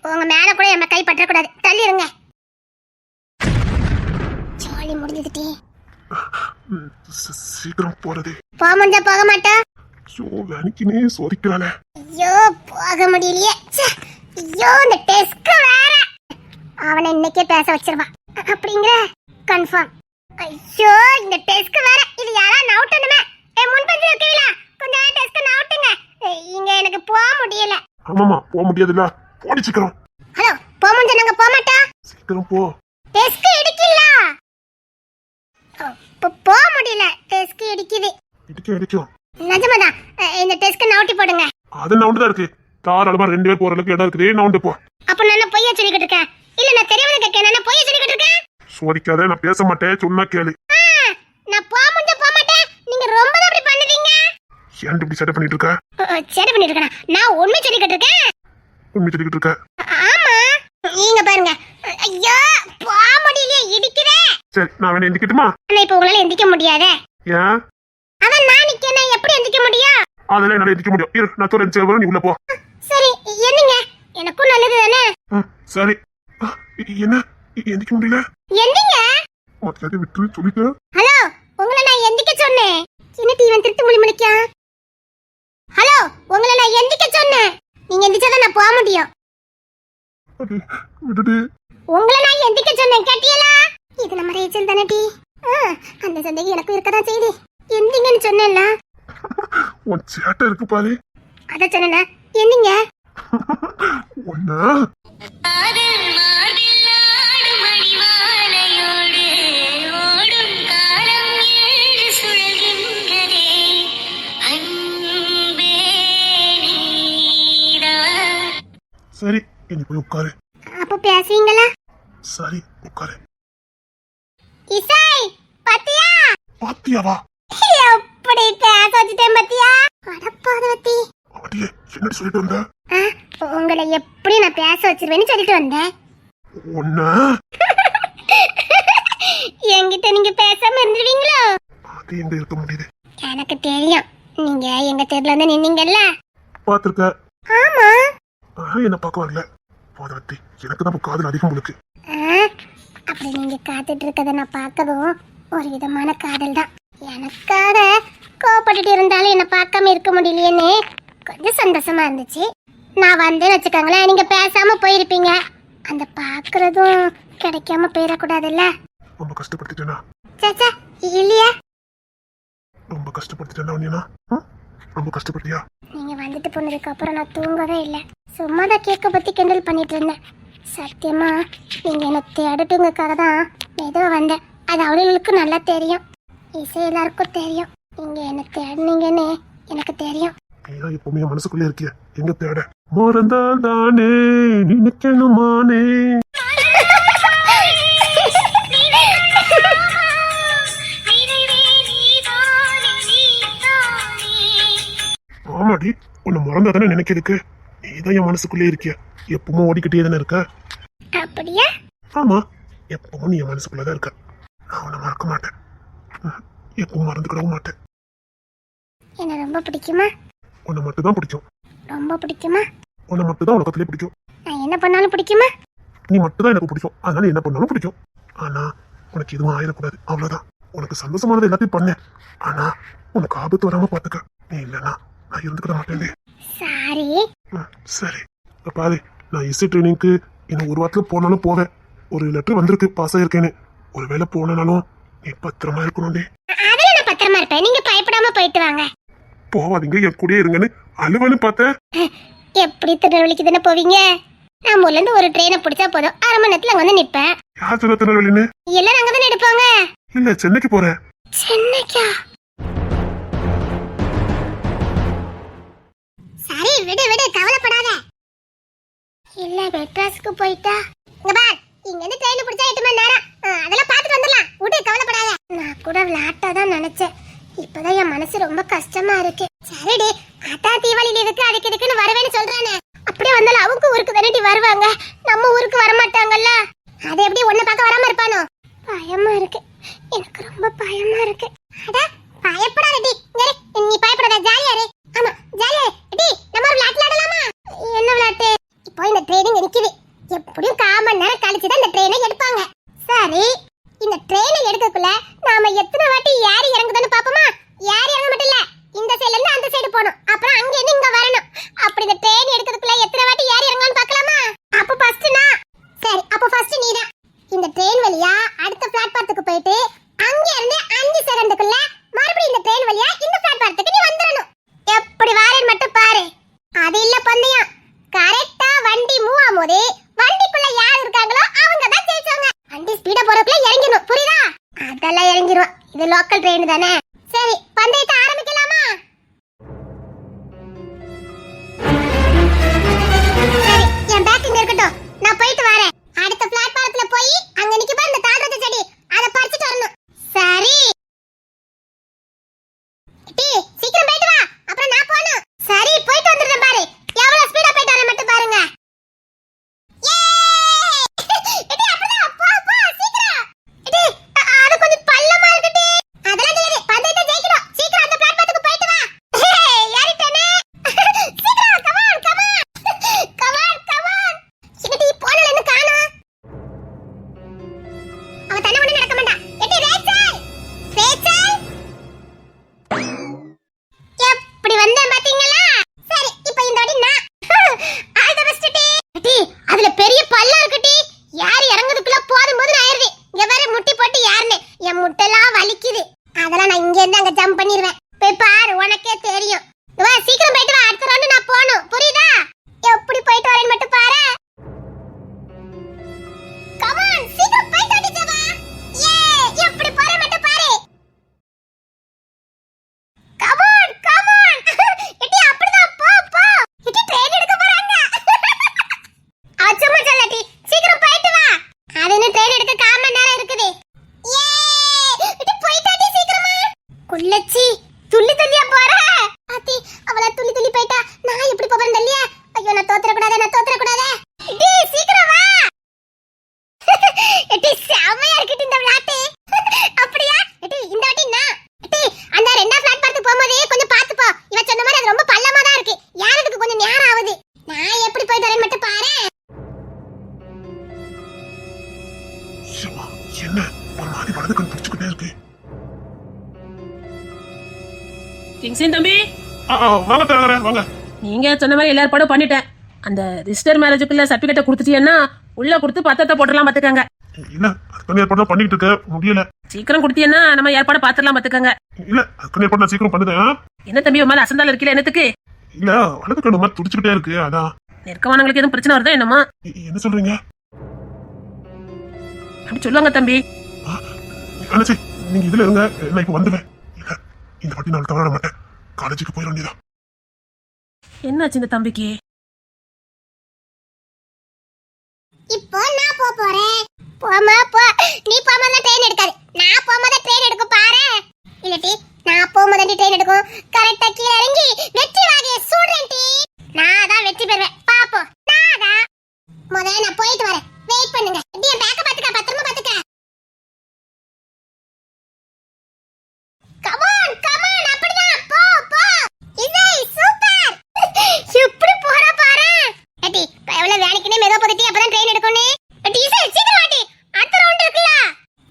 உங்க மேல கூட என் கை பற்றக்கூடாது. தள்ளி இருங்க. ஜாலி முடிஞ்சுட்டே. சீக்கிரம் போறது. போக முடிஞ்சா போக மாட்டா? ஐயோ, வேலைக்குனே சோதிக்கிறாளே. ஐயோ, போக முடியலையே. ஐயோ, இந்த டெஸ்க் வேற. அவனை இன்னைக்கே பேச வச்சிருவான் அப்படிங்கிற கன்ஃபார்ம். ஐயோ, இந்த டெஸ்க் வேற. இது யாரா நவுட்டணுமே. முன்பதில் இருக்கீங்களா? கொஞ்சம் டெஸ்க் நவுட்டுங்க. இங்க எனக்கு போக முடியல. ஆமாமா, போக முடியாதுல்ல. போடி சீக்கிரம். ஹலோ, போக முடிஞ்சா நாங்க போக மாட்டோம். சீக்கிரம் போ. டெஸ்க் இடிக்கல. போக முடியல, டெஸ்க் இடிக்குது. இடிக்கும். நிஜமாதான், இந்த டெஸ்க் நவுட்டி போடுங்க. அது நவுண்டு தான் இருக்கு. தாராளமா 2 பேர் போற அளவுக்கு இடம் இருக்குது. நவுண்டு போ. அப்ப நான் பொய்யா சொல்லிக்கிட்டு இருக்கேன்? இல்ல, நான் தெரியாம கேட்கேன். நான் பொய்யா சொல்லிக்கிட்டு இருக்கேன்? சோதிக்காத, நான் பேச மாட்டேன், சொன்னா கேளு. நான் போக முடிஞ்சா போக மாட்டேன். நீங்க ரொம்ப தான் அப்படி பண்ணுவீங்க. ஏன் இப்படி செட்டப் பண்ணிட்டு இருக்க? சரி பண்ணிட்டு இருக்கேன். நான் உண்மை சொல்லிக்கிட்டு இருக்கேன். உண்மை சொல்லிக்கிட்டு இருக்க? ஆமா, நீங்க பாருங்க. ஐயோ, போக முடியலையே, இடிக்குதே. சரி, நான் வேணா எந்திக்கட்டுமா? ஆனா இப்ப உங்களால எந்திக்க முடியாதே. ஏன்? அதான் நான் நிக்கேன், எப்படி எந்திக்க முடியும்? அதெல்லாம் என்னால எந்திக்க முடியும். இரு, நான் தோற எந்திச்சு நீ உள்ள போ. சரி, என்னங்க, எனக்கும் நல்லது தானே. சரி. என்ன எந்திக்க முடியல? என்னங்க மொத்தத்தை விட்டு சொல்லிட்டு. ஹலோ, உங்களை நான் எந்திக்க சொன்னேன். என்ன டீவன் திருட்டு முழி முழிக்கா? ஹலோ, உங்களை நான் எந்திக்க சொன்னேன். நீங்க எந்திச்சாதான் நான் போக முடியும். விட்டுட்டு. உங்களை நான் எந்திக்க சொன்னேன், கேட்டியலா? இது நம்ம ரேச்சல் தானே டி. அந்த சந்தேகம் எனக்கும் இருக்கதான் செய்தி. எந்திங்கன்னு சொன்னேன்ல. உன் சேட்டை இருக்கு பாரு. அத சொன்ன என்னங்க? ஒன்னா காதல் மார்பில் ஆடும் மணிமாலையோடு ஓடும் காலம் ஏழு சுழல்கின்றதே. அன்பே நீதான். சரி, இனி போய் உட்காரு. அப்ப பேசுவீங்களா? சரி, உட்காரு. இசை, பாத்தியா? பாத்தியாவா? எப்படி பேச வச்சுட்டேன் பாத்தியா? அடப்பாதவத்தி. அடியே, என்னடி சொல்லிட்டு வந்த? உங்களை எப்படி நான் பேச வச்சிருவேன்னு சொல்லிட்டு வந்தேன். ஒன்னா என்கிட்ட நீங்க பேசாம இருந்துருவீங்களோ? அது எங்க இருக்க முடியுது? எனக்கு தெரியும், நீங்க எங்க தெருல வந்து நின்னீங்கல்ல. பாத்துருக்க? ஆமா. என்ன பார்க்க வரல. பாதவத்தி, எனக்கு தான் காதல் அதிகம் உங்களுக்கு. அப்படி நீங்க காத்துட்டு இருக்கத நான் பார்க்கதும் ஒரு விதமான காதல் தான். எனக்காக கோபப்பட்டுட்டு இருந்தாலும் என்ன பார்க்காம இருக்க முடியலையேன்னு கொஞ்சம் சந்தோஷமா இருந்துச்சு. நான் வந்தேன்னு வச்சுக்கோங்களேன், நீங்க பேசாம போயிருப்பீங்க. அந்த பாக்குறதும் கிடைக்காம போயிடக்கூடாதுல்ல. ரொம்ப கஷ்டப்படுத்திட்டேனா? சேச்சா இல்லையா, ரொம்ப கஷ்டப்படுத்திட்டேனா உன்னையா? ரொம்ப கஷ்டப்பட்டியா? நீங்க வந்துட்டு போனதுக்கு அப்புறம் நான் தூங்கவே இல்லை. சும்மா தான் கேக்க பத்தி கிண்டல் பண்ணிட்டு இருந்தேன். சத்தியமா நீங்க என்ன தேடட்டுங்கக்காக தான் மெதுவா வந்தேன். அது அவளுக்கு நல்லா தெரியும், இசை எல்லாருக்கும் தெரியும். நீங்க என்ன தேடினீங்கன்னு எனக்கு தெரியும். நீதான் எப்பவுமே என் மனசுக்குள்ளே இருக்கிய, எங்க தேட மறந்தால் தானே நினைக்கணுமானே. ஆமாடி, உன்னை மறந்தா தானே நினைக்கிறதுக்கு. நீதான் என் மனசுக்குள்ளே இருக்கிய, எப்பவும் ஓடிக்கிட்டே தானே இருக்க. அப்படியா? ஆமா, எப்பவும் நீ என் மனசுக்குள்ளதான் இருக்க. நான் உன்னை மறக்க மாட்டேன், எப்பவும் மறந்துக்கிடவும் மாட்டேன். என்ன ரொம்ப பிடிக்குமா? உன்னை மட்டும் தான் பிடிக்கும். ரொம்ப பிடிக்குமா? உன்னை மட்டும் தான் உலகத்திலே பிடிக்கும். நான் என்ன பண்ணாலும் பிடிக்குமா? நீ மட்டும் தான் எனக்கு பிடிக்கும், அதனால என்ன பண்ணாலும் பிடிக்கும். ஆனா உனக்கு எதுவும் ஆயிடக்கூடாது, அவ்வளவுதான். உனக்கு சந்தோஷமானது எல்லாத்தையும் பண்ணேன், ஆனா உனக்கு ஆபத்து வராம பாத்துக்க. நீ இல்லைன்னா நான் இருந்துக்கிட மாட்டேன். சாரி. சரி, இப்ப பாரு, நான் இசை ட்ரைனிங்க்கு இன்னும் ஒரு வாரத்துல போனாலும் போவேன். ஒரு லெட்டர் வந்திருக்கு, பாஸ் ஆயிருக்கேன்னு. ஒருவேளை போனாலும் நீ பத்திரமா இருக்கணும்டே. அதுல நான் பத்திரமா இருப்பேன், நீங்க பயப்படாம போயிட்டு வாங்க. போவாதீங்க, என் கூடயே இருங்கன்னு அழுவன்னு பார்த்தேன். எப்படி திருநெல்வேலிக்கு தானே போவீங்க? நான் ஊர்ல இருந்து ஒரு ட்ரெயினை பிடிச்சா போதும், அரை மணி நேரத்துல அங்க வந்து நிப்பேன். யார் சொல்ல திருநெல்வேலின்னு? எல்லாரும் அங்க தானே எடுப்பாங்க. இல்ல, சென்னைக்கு போறேன். சென்னைக்கா? சரி விடு விடு, கவலைப்படாத. இல்ல மெட்ராஸ்க்கு போயிட்டா இங்க பார், இங்க இருந்து ட்ரெயின் பிடிச்சா 8 மணி நேரம், அதெல்லாம் பார்த்துட்டு வந்துடலாம். விடு, கவலைப்படாத. நான் கூட விளையாட்டா தான் நினைச்சேன், இப்பதான் என் மனசு ரொம்ப கஷ்டமா இருக்கு. சரிடி, அத்தா தீபாவளி லீவுக்கு அதுக்கு இதுக்குன்னு வரவேன்னு சொல்றானே, அப்படியே வந்தாலும் அவங்க ஊருக்கு தானே வருவாங்க, நம்ம ஊருக்கு வரமாட்டாங்கல்ல. அது எப்படி ஒன்ன பார்க்க வராம இருப்பானோ? பயமா இருக்கு, எனக்கு ரொம்ப பயமா இருக்கு. அட பயப்படாதடி, நீ பயப்படாத, ஜாலியா இரு. ஆமா ஜாலியா டி, நம்ம ஒரு விளையாட்டு விளையாடலாமா? என்ன விளையாட்டு? இப்போ இந்த ட்ரெயின் நிக்குது, எப்படியும் 1/4 மணி நேரம் கழிச்சு தான் இந்த ட்ரெயினை எடுப்பாங்க. சரி, இந்த ட்ரெயினை எடுக்கக்குள்ள நாம எத்தனை வாட்டி யாரி இறங்குதுன்னு பாப்போமா? யாரி இறங்க மட்டும் இல்ல, இந்த சைடுல இருந்து அந்த சைடு போணும், அப்புறம் அங்க இருந்து இங்க வரணும். அப்படி இந்த ட்ரெயின் எடுக்கிறதுக்குள்ள எத்தனை வாட்டி யாரி இறங்கலாம்னு பார்க்கலாமா? அப்ப ஃபர்ஸ்ட் நான். சரி, அப்ப ஃபர்ஸ்ட் நீ தான். இந்த ட்ரெயின் வழியா அடுத்த பிளாட்பாரத்துக்கு போயிட்டு அங்க இருந்து 5 செகண்டுக்குள்ள மறுபடியும் இந்த ட்ரெயின் வழியா இந்த பிளாட்பாரத்துக்கு நீ வந்துடணும். எப்படி வாரேன்னு மட்டும் பாரு. அது இல்ல பந்தயம், கரெக்டா வண்டி மூவ் ஆகும்போது வண்டிக்குள்ள யார் இருக்காங்களோ அவங்க தான் ஜெயிச்சவங்க. வண்டி ஸ்பீடா போறதுக்குள்ள இறங்கணும், புரியுதா? அதெல்லாம் இறங்கிடுவோம், இது லோக்கல் ட்ரெயின் தானே. சரி, பந்தயத்தை ஆரம்பிக்கலாமா? சரி, என் பேக் இங்க இருக்கட்டும், நான் போயிட்டு வரேன். அடுத்த பிளாட்பாரத்துல போய் அங்க நிக்க பாரு இந்த தாழ்வத செடி, அத பறிச்சிட்டு வரணும். சரி டி, சீக்கிரம் போயிட்டு வா, அப்புறம் நான் போணும். சரி, போயிட்டு வந்துறேன் பாரு, எவ்வளவு ஸ்பீடா போயிட்டு வரேன் மட்டும் பாருங்க. எடி அப்படிதான், போ போ சீக்கிரம். எடி அது கொஞ்சம் பள்ளமா இருக்குடி. அதெல்லாம் தெரியாது, பந்தயத்தை ஜெயிக்கணும். சீக்கிரம் அந்த பிளாட்பாரத்துக்கு போயிட்டு வா. ஏறிட்டேனே. சீக்கிரம், come on come on come on come on. எடி போனல என்ன காணோம்? அவ தன்ன ஒண்ணு நடக்க மாட்டா. எடி ரேச்சல், ரேச்சல் எப்படி வந்தேன் பாத்தீங்களா? சரி, இப்போ இந்த வாட்டி நான். ஆல் தி பெஸ்ட் டி. டி, அதுல பெரிய பள்ளம் இருக்கு டி, யார் இறங்குறதுக்குள்ள போடும்போது நான் ஏறுவேன். இங்க பாரு, முட்டி போட்டு யாருன்னு என் முட்டெல்லாம் வலிக்குது. அதெல்லாம் நான் இங்க இருந்து அங்க ஜம்ப் பண்ணிடுவேன். போய் பாரு, உனக்கே தெரியும். வா, சீக்கிரம் போயிட்டு வா, அடுத்த ரவுண்ட் நான் போணும், புரியுதா? எப்படி போயிட்டு வரேன்னு மட்டும் பாரு. கம் ஆன், சீக்கிரம் போயிட்டு வாடி ஜவா. எப்படி போற மட்டும் பாரு. Come on come on. எடி அப்படிதான், போ போ. எடி ட்ரெயின் எடுக்க போறாங்க. அச்சமா சொல்லடி, சீக்கிரம் போயிட்டு வா. அது என்ன ட்ரெயின் எடுக்க 1/4 மணி நேரம் இருக்குது. எடி போயிட்டாடி சீக்கிரமா. குள்ளச்சி, துள்ளி துள்ளியா போற. ஆத்தி, அவள துள்ளி துள்ளி போயிட்டா, நான் எப்படி போறேன் தெரியல. ஐயோ, நான் தோத்துற கூடாது, நான் தோத்துற கூடாது. எடி சீக்கிரம் வா. எடி செமையா இருக்கு இந்த விளையாட்டு. அப்படியா? எடி இந்த வாட்டி நான். எடி அந்த 2ஆம் பிளாட்பாரத்துக்கு போகும்போது கொஞ்சம் பார்த்து போ. இவ சொன்ன மாதிரி அது ரொம்ப பள்ளமா தான் இருக்கு, யாருக்கு கொஞ்சம் நேரம் ஆகுது. நான் எப்படி போய் வரேன்னு மட்டும் பாரு. ஏம்மா, என்ன ஒரு மாதிரி வலது கண் பிடிச்சுக்கிட்டே இருக்கு. கிங்ஸன் தம்பி, வாங்க தரகரே, வாங்க. நீங்க சொன்ன மாதிரி எல்லா ஏற்பாடும் பண்ணிட்டேன். அந்த ரிஜிஸ்டர் மேரேஜுக்குள்ள சர்டிபிகேட்டை கொடுத்துட்டீங்கன்னா உள்ள கொடுத்து பத்திரத்தை போட்டுடலாம் பாத்துக்கங்க. இல்ல அதுக்கான ஏற்பாடு பண்ணிட்டு இருக்க முடியல. சீக்கிரம் கொடுத்தீங்கன்னா நம்ம ஏற்பாடு பாத்துடலாம் பாத்துக்கங்க. இல்ல அதுக்கான ஏற்பாடு நான் சீக்கிரம் பண்ணுதேன். என்ன தம்பி உன் மேல அசந்தால இருக்கல என்னத்துக்கு? இல்ல வலது கண்ணு மாதிரி துடிச்சுக்கிட்டே இருக்கு அதான். நெருக்கமானவங்களுக்கு எதுவும் பிரச்சனை வருதா என்னமா? என்ன சொல்றீங்க? அப்படி சொல்லுவாங்க தம்பி. அண்ணாச்சி நீங்க இதுல இருங்க, நான் இப்ப வந்துடுவேன். இல்ல இந்த வாட்டி நான் தவற மாட்டேன், காலேஜுக்கு போயிட வேண்டியதான். என்னாச்சு இந்த தம்பிக்கு? இப்போ நான் போறேன். போமா போ. நீ போகும்போது ட்ரெயின் எடுக்காது, நான் போகும்போது ட்ரெயின் எடுக்கும் பாரு. இல்லட்டி நான் போகும்போது ட்ரெயின் எடுக்கும். கரெக்டா கீழே இறங்கி வெற்றி வாகைய சூடுறேன் டி. நான் தான் வெற்றி பெறுவேன் பாப்போம். நான் தான் முதல்ல நான் போயிட்டு வரேன், வெயிட் பண்ணுங்க. இப்படி என் பேக்க பாத்துக்க, பத்திரமா பாத்துக்க. கமான் கமான், அப்படிதான் போ போ. இதே சூப்பர். எப்படி போற பாரு. அடி எவ்வளவு வேலைக்குனே மெதுவா போதிட்டி, அப்பதான் ட்ரெயின் எடுக்கணும். அடி சீக்கிரம் வாடி, அடுத்த ரவுண்ட் இருக்குல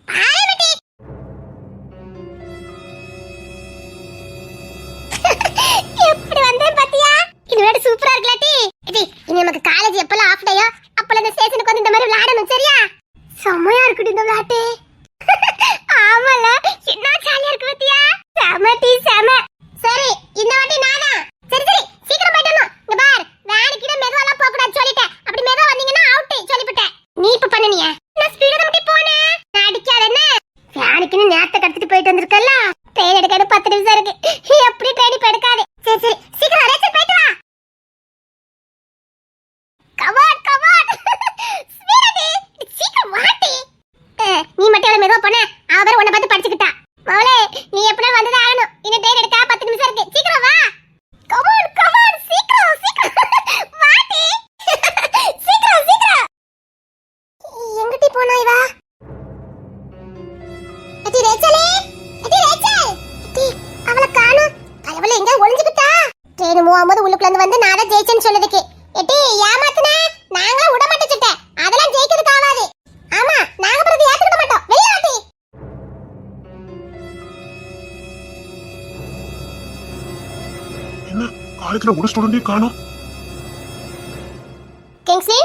பாரு அடி. எப்படி வந்தே பாத்தியா? இது வேற சூப்பரா இருக்குலடி. அடி இனி நமக்கு காலேஜ் எப்பலாம் ஆஃப் டேயோ அப்பல இந்த ஸ்டேஷனுக்கு வந்து இந்த மாதிரி விளையாடணும், சரியா? செமையா இருக்குடி இந்த விளையாட்டு. ஆமால, என்ன ஜாலியா இருக்கு பாத்தியா? செம டி செம. சரி இந்த வாட்டி நானா. சரி சரி சீக்கிரம் போய்டணும். இங்க பார், வேலைக்கு மெதுவால போக கூடாது சொல்லிட்டேன். அப்படி மெதுவா வந்தீங்கன்னா அவுட் சொல்லிட்டேன். நீ இப்ப பண்ணனியா? நான் ஸ்பீடா தான் போனேன். நான் அடிக்காத என்ன? வேலைக்கு நேரத்தை கடத்திட்டு போயிட்டு வந்திருக்கல்ல. ட்ரெயின் எடுக்க 10 நிமிஷம் இருக்கு. எப்படி ட்ரெயின் இப்ப எடுக்காது. சரி சரி சீக்கிரம் ரேஸ் போயிட்டு வா. Come on come on. ஸ்பீடா சீக்கிரம் வாடி. நீ மட்டும் மெதுவா போன, அவ உன்னை பார்த்து படிச்சுக்கிட்டா. மவளே நீ எப்படியும் வந்துதான் ஆகணும். இன்னும் ட்ரெயின் எடுக்க 10 நிமிஷம் இருக்கு, சீக்கிரம் வா. கமான் கமான் சீக்கிரம் சீக்கிரம் வாடி. சீக்கிரம் சீக்கிரம். எங்கடி போனா இவ? அடி ரேச்சலே, அடி ரேச்சல். அடி அவள காணோம். அவள எங்க ஒளிஞ்சிட்டா? ட்ரெயின் மூவாமோது உள்ளுக்குள்ள வந்து நான் தான் ஜெயிச்சேன்னு சொல்லுதுக்கு. எடி ஏமாத்துனே, நாங்கள விட மாட்டேச்சிட்ட. அதெல்லாம் ஜெயிக்கிறதுக்கு ஆகாது. ஆமா நாங்க பிறகு ஏத்துக்க மாட்டோம். வெளிய வாடி. என்ன காலேஜ்ல ஒரு ஸ்டூடெண்டையும் காணோம். கிங்ஸ்லி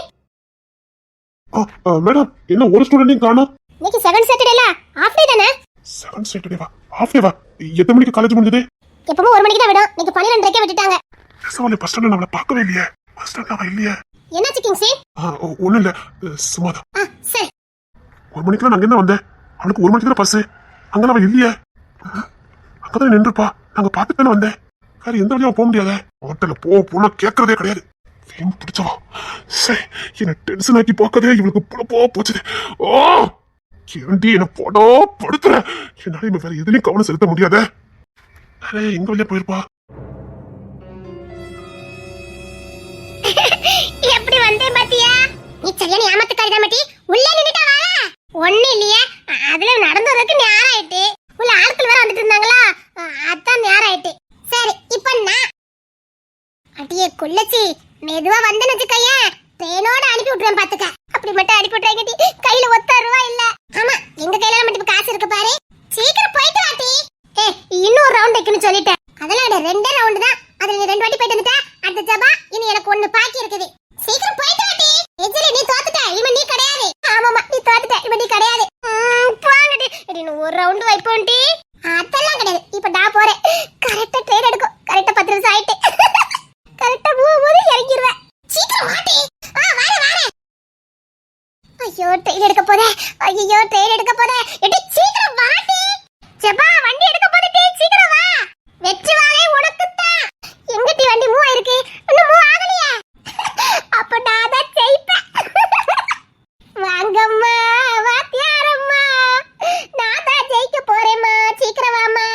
மேடம் என்ன ஒரு ஸ்டூடெண்டையும் காணோம்? இன்னைக்கு 7 சாட்டர்டேல ஆஃப் டே தானே? 7 சாட்டர்டேவா? ஆஃப் டேவா? எத்தனை மணிக்கு காலேஜ் முடிஞ்சது? எப்பவும் 1 மணிக்கு தான் விடும். இன்னைக்கு 12:30க்கு விட்டுட்டாங்க. பேசாமலே பஸ் ஸ்டாண்ட்ல நம்மள பார்க்கவே இல்லையே. பஸ் ஸ்டாண்ட்ல அவ இல்லையே. என்னாச்சு கிங்ஸ்லி? ஒண்ணும் இல்ல, சும்மாதான். சரி 1 மணிக்கெல்லாம் நாங்க என்ன வந்தேன், அவனுக்கு 1 மணிக்கு தான் பஸ். அங்கெல்லாம் அவ இல்லையே. அங்கதான் நின்றுப்பா, நாங்க பார்த்துட்டு தானே வந்தேன். வேற எந்த வழியா போக முடியாத. ஹோட்டல்ல போனா கேட்கறதே கிடையாது. வீண் பிடிச்சவா. சரி என்ன டென்ஷன் ஆக்கி பார்க்கதே இவளுக்கு புலப்போ போச்சுது. ஓ ஏண்டி என்ன போடோ படுத்துற. என்னால இவன் வேற எதுலயும் கவனம் செலுத்த முடியாத. வேற எங்க வழியா போயிருப்பா? எப்படி வந்தே பாத்தியா? நீ சரியான ஏமாத்துக்காரி தான் மாட்டி. உள்ளே நின்னுட்டா வா. ஒண்ணு இல்லையே, அதுல நடந்து வரதுக்கு நேரம் ஆயிட்டு. உள்ள ஆட்கள் வேற வந்துட்டு இருந்தாங்களா, அதான் நேரம் ஆயிட்டு. சரி இப்போ நான் அடியே குள்ளச்சி மெதுவா வந்து வச்சுக்கைய, ட்ரெயினோட அனுப்பி விட்டுறேன் பாத்துக்க. அப்படி மட்டும் அனுப்பி விட்டுறேங்கடி. கையில 1 ரூபாய் இல்ல. ஆமா எங்க கையில மட்டும் காசு இருக்கு பாரு. சீக்கிரம் போயிட்டு வாட்டி. இன்னொரு ரவுண்ட் வைக்கணும்னு சொல்லிட்டேன். அதெல்லாம் 2 ரவுண்ட் தான். அதுல நீ 2 வாட்டி போயிட்டு வந்துட்ட. அடுத்த ஜபா இனி எனக்கு 1 பாக்கி இருக்குது. சீக்கிரம் போயிட்டு வாட்டி. எஜிலி நீ தோத்துட்ட, இவன் நீ கிடையாது. ஆமாமா நீ தோத்துட்ட, இவன் நீ கிடையாது. போங்கடி. இன்னும் ஒரு ரவுண்ட் வைப்போம்டி. அதெல்லாம் கிடையாது. இப்ப நான் போறேன். கரெக்டா ட்ரெயின் எடுக்கும். கரெக்டா 10 நிமிஷம் ஆயிட்டு. கரெக்டா போகும்போது இறங்கிடுவேன். சீக்கிரம் வாட்டி. வாரேன். ஐயோ ட்ரெயின் எடுக்க போதே. ஐயோ ட்ரெயின் எடுக்க போதே. எடி சீக்கிரம் வாட்டி. ஜபா வண்டி எடுக்க போதே. சீக்கிரம் வா. வெற்றி வாளே உனக்கு தான். எங்கடி வண்டி மூவ் ஆயிருக்கு? இன்னும் மூவ் ஆகலையே. அப்ப நான் தான் ஜெயிப்பேன். வாங்கம்மா வாத்தியாரம்மா, நான் தான் ஜெயிக்க போறேம்மா. சீக்கிரம் வாம்மா.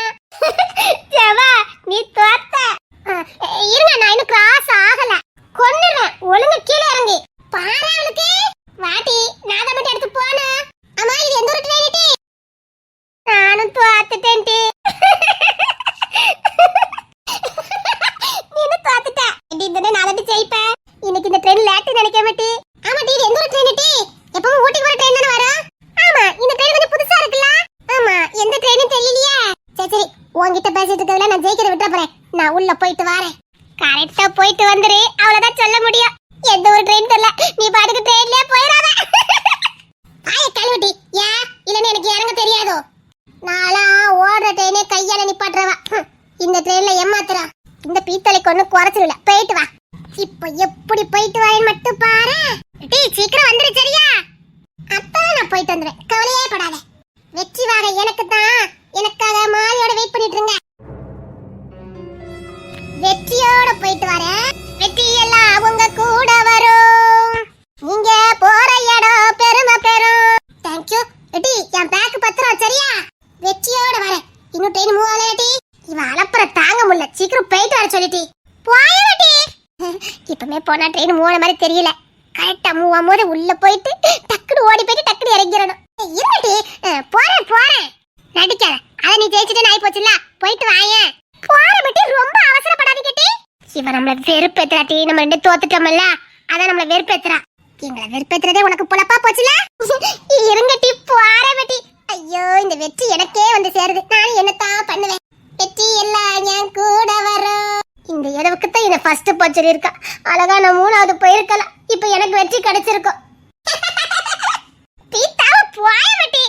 ஜபா நீ தோத்த. இருங்க நான் இன்னும் கிராஸ் ஆகல. கொன்னுறேன். ஒழுங்கா கீழே இறங்கி பாரு. அவளுக்கு வாட்டி. நான் தான் மட்டும் எடுத்து போனேன். அம்மா இது எந்த ஒரு ட்ரெயின் டி? நானும் தோத்துட்டேன் டி. நீ தோத்துட்ட. இந்த நாளை ஜெயிப்பேன். இன்னைக்கு இந்த ட்ரெயின் லேட் நினைக்க மாட்டி. ஆமா டி, எந்த ஒரு ட்ரெயின் டி? எப்பவும் ஊட்டிக்கு வர ட்ரெயின் தானே வரும். ஆமா இந்த ட்ரெயின் கொஞ்சம் புதுசா இருக்குல்ல. ஆமா எந்த ட்ரெயினும் தெரியலையே. சரி சரி உன்கிட்ட பேசிட்டு இருக்கறதுல நான் ஜெயிக்கிறத விட்டுற போறேன். நான் உள்ள போயிட்டு வரேன். கரெக்டா போயிட்டு வந்துரு, அவ்வளவுதான் சொல்ல முடியும். எந்த ஒரு ட்ரெயின் தெரியல, நீ பாட்டுக்கு ட்ரெயின்லயே போயிடாத. ஆய கழுவிட்டி, ஏன் இல்லன்னு எனக்கு இறங்க தெரியாதோ? நாளா ஓடுற ட்ரெயினே கையால நிப்பாட்டுறவா. இந்த ட்ரெயின்ல ஏமாத்துறா. இந்த பீத்தலைக்கு ஒன்னும் குறைச்சிடல, போயிட்டு வா. இப்ப எப்படி போயிட்டு வாயின்னு மட்டும் பாரு. டீ சீக்கிரம் வந்துரு சரியா? அப்பதான் நான் போயிட்டு வந்துடுறேன், கவலையே படாத. வெற்றி வாக எனக்கு தான், எனக்காக மாலையோட வெயிட் பண்ணிட்டு இருங்க. வெற்றியோட போயிட்டு வரேன். வெற்றி எல்லாம் உங்க கூட வரும். நீங்க போற இடம் பெருமை பெறும். தேங்க்யூ. வெட்டி என் பேக் பத்திரம் சரியா? வெற்றியோட வரேன். இன்னும் ட்ரெயின் மூவ் ஆகலடி. இவ அலப்பற தாங்க முடியல, சீக்கிரம் போயிட்டு வர சொல்லிட்டி. போய் வெட்டி. இப்பமே போனா ட்ரெயின் மூவ் ஆன மாதிரி தெரியல. கரெக்டா மூவ் ஆகும்போது உள்ள போயிட்டு டக்குனு ஓடி போயிட்டு டக்குனு இறங்கிடணும். இருட்டி, போறேன். நடிக்காத, அத நீ ஜெயிச்சுட்டு ஆயி போச்சுல, போயிட்டு வாயேன். போற பத்தி ரொம்ப அவசரப்படாதீங்க டி. இவ நம்மள வெறுப்பேத்துறா டி, நம்ம ரெண்டு தோத்துட்டோம்ல, அதான் நம்மள வெறுப்பேத்துறா. எங்களை வெறுப்பேத்துறதே உனக்கு புலப்பா போச்சுல. இருங்க டி, போற பத்தி. ஐயோ, இந்த வெற்றி எனக்கே வந்து சேருது, நான் என்னத்தான் பண்ணுவேன். வெற்றி எல்லாம் என் கூட வரும். இந்த இடவுக்கு தான் என்ன ஃபர்ஸ்ட் போச்சு இருக்கா. அழகா நான் 3வது போயிருக்கலாம், இப்ப எனக்கு வெற்றி கிடைச்சிருக்கும். பீத்தாவ போய பத்தி.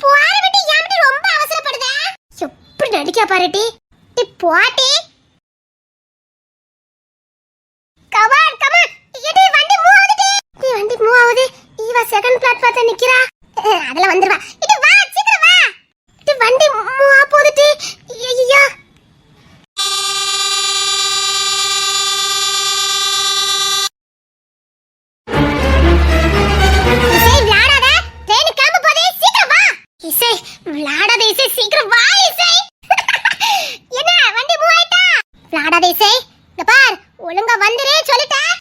போற பத்தி ஏன்டி ரொம்ப அவசரப்படுதா? எப்படி நடிக்கா பாருடி. போட்டி கமான் இது வண்டி மூவ் ஆகுது. நீ வண்டி மூவ் ஆகுது. இவ செகண்ட் பிளாட்ஃபார்ம்ல நிக்கிறா. அதல வந்துருவா. இது வா, சீக்கிரம் வா. இது வண்டி மூவ் ஆ போகுது. ஐயோ, இசை விளையாடாத, ட்ரெயின் கிளம்ப போகுது, சீக்கிரம் வா. இசை விளையாடாத, இசை சீக்கிரம் வா. இசை என்ன வண்டி மூவ் ஆயிட்டா? விளையாடாத இசை, இங்க பார், ஒழுங்கா வந்துரு சொல்லிட்டேன்.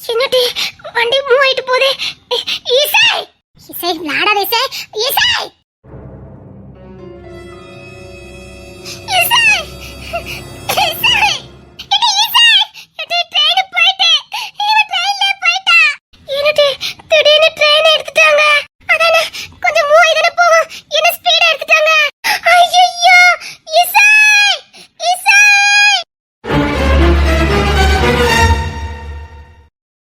சின்னடி வண்டி மூவ் ஆயிட்டு போகுது. இசை விளையாடாத இசை.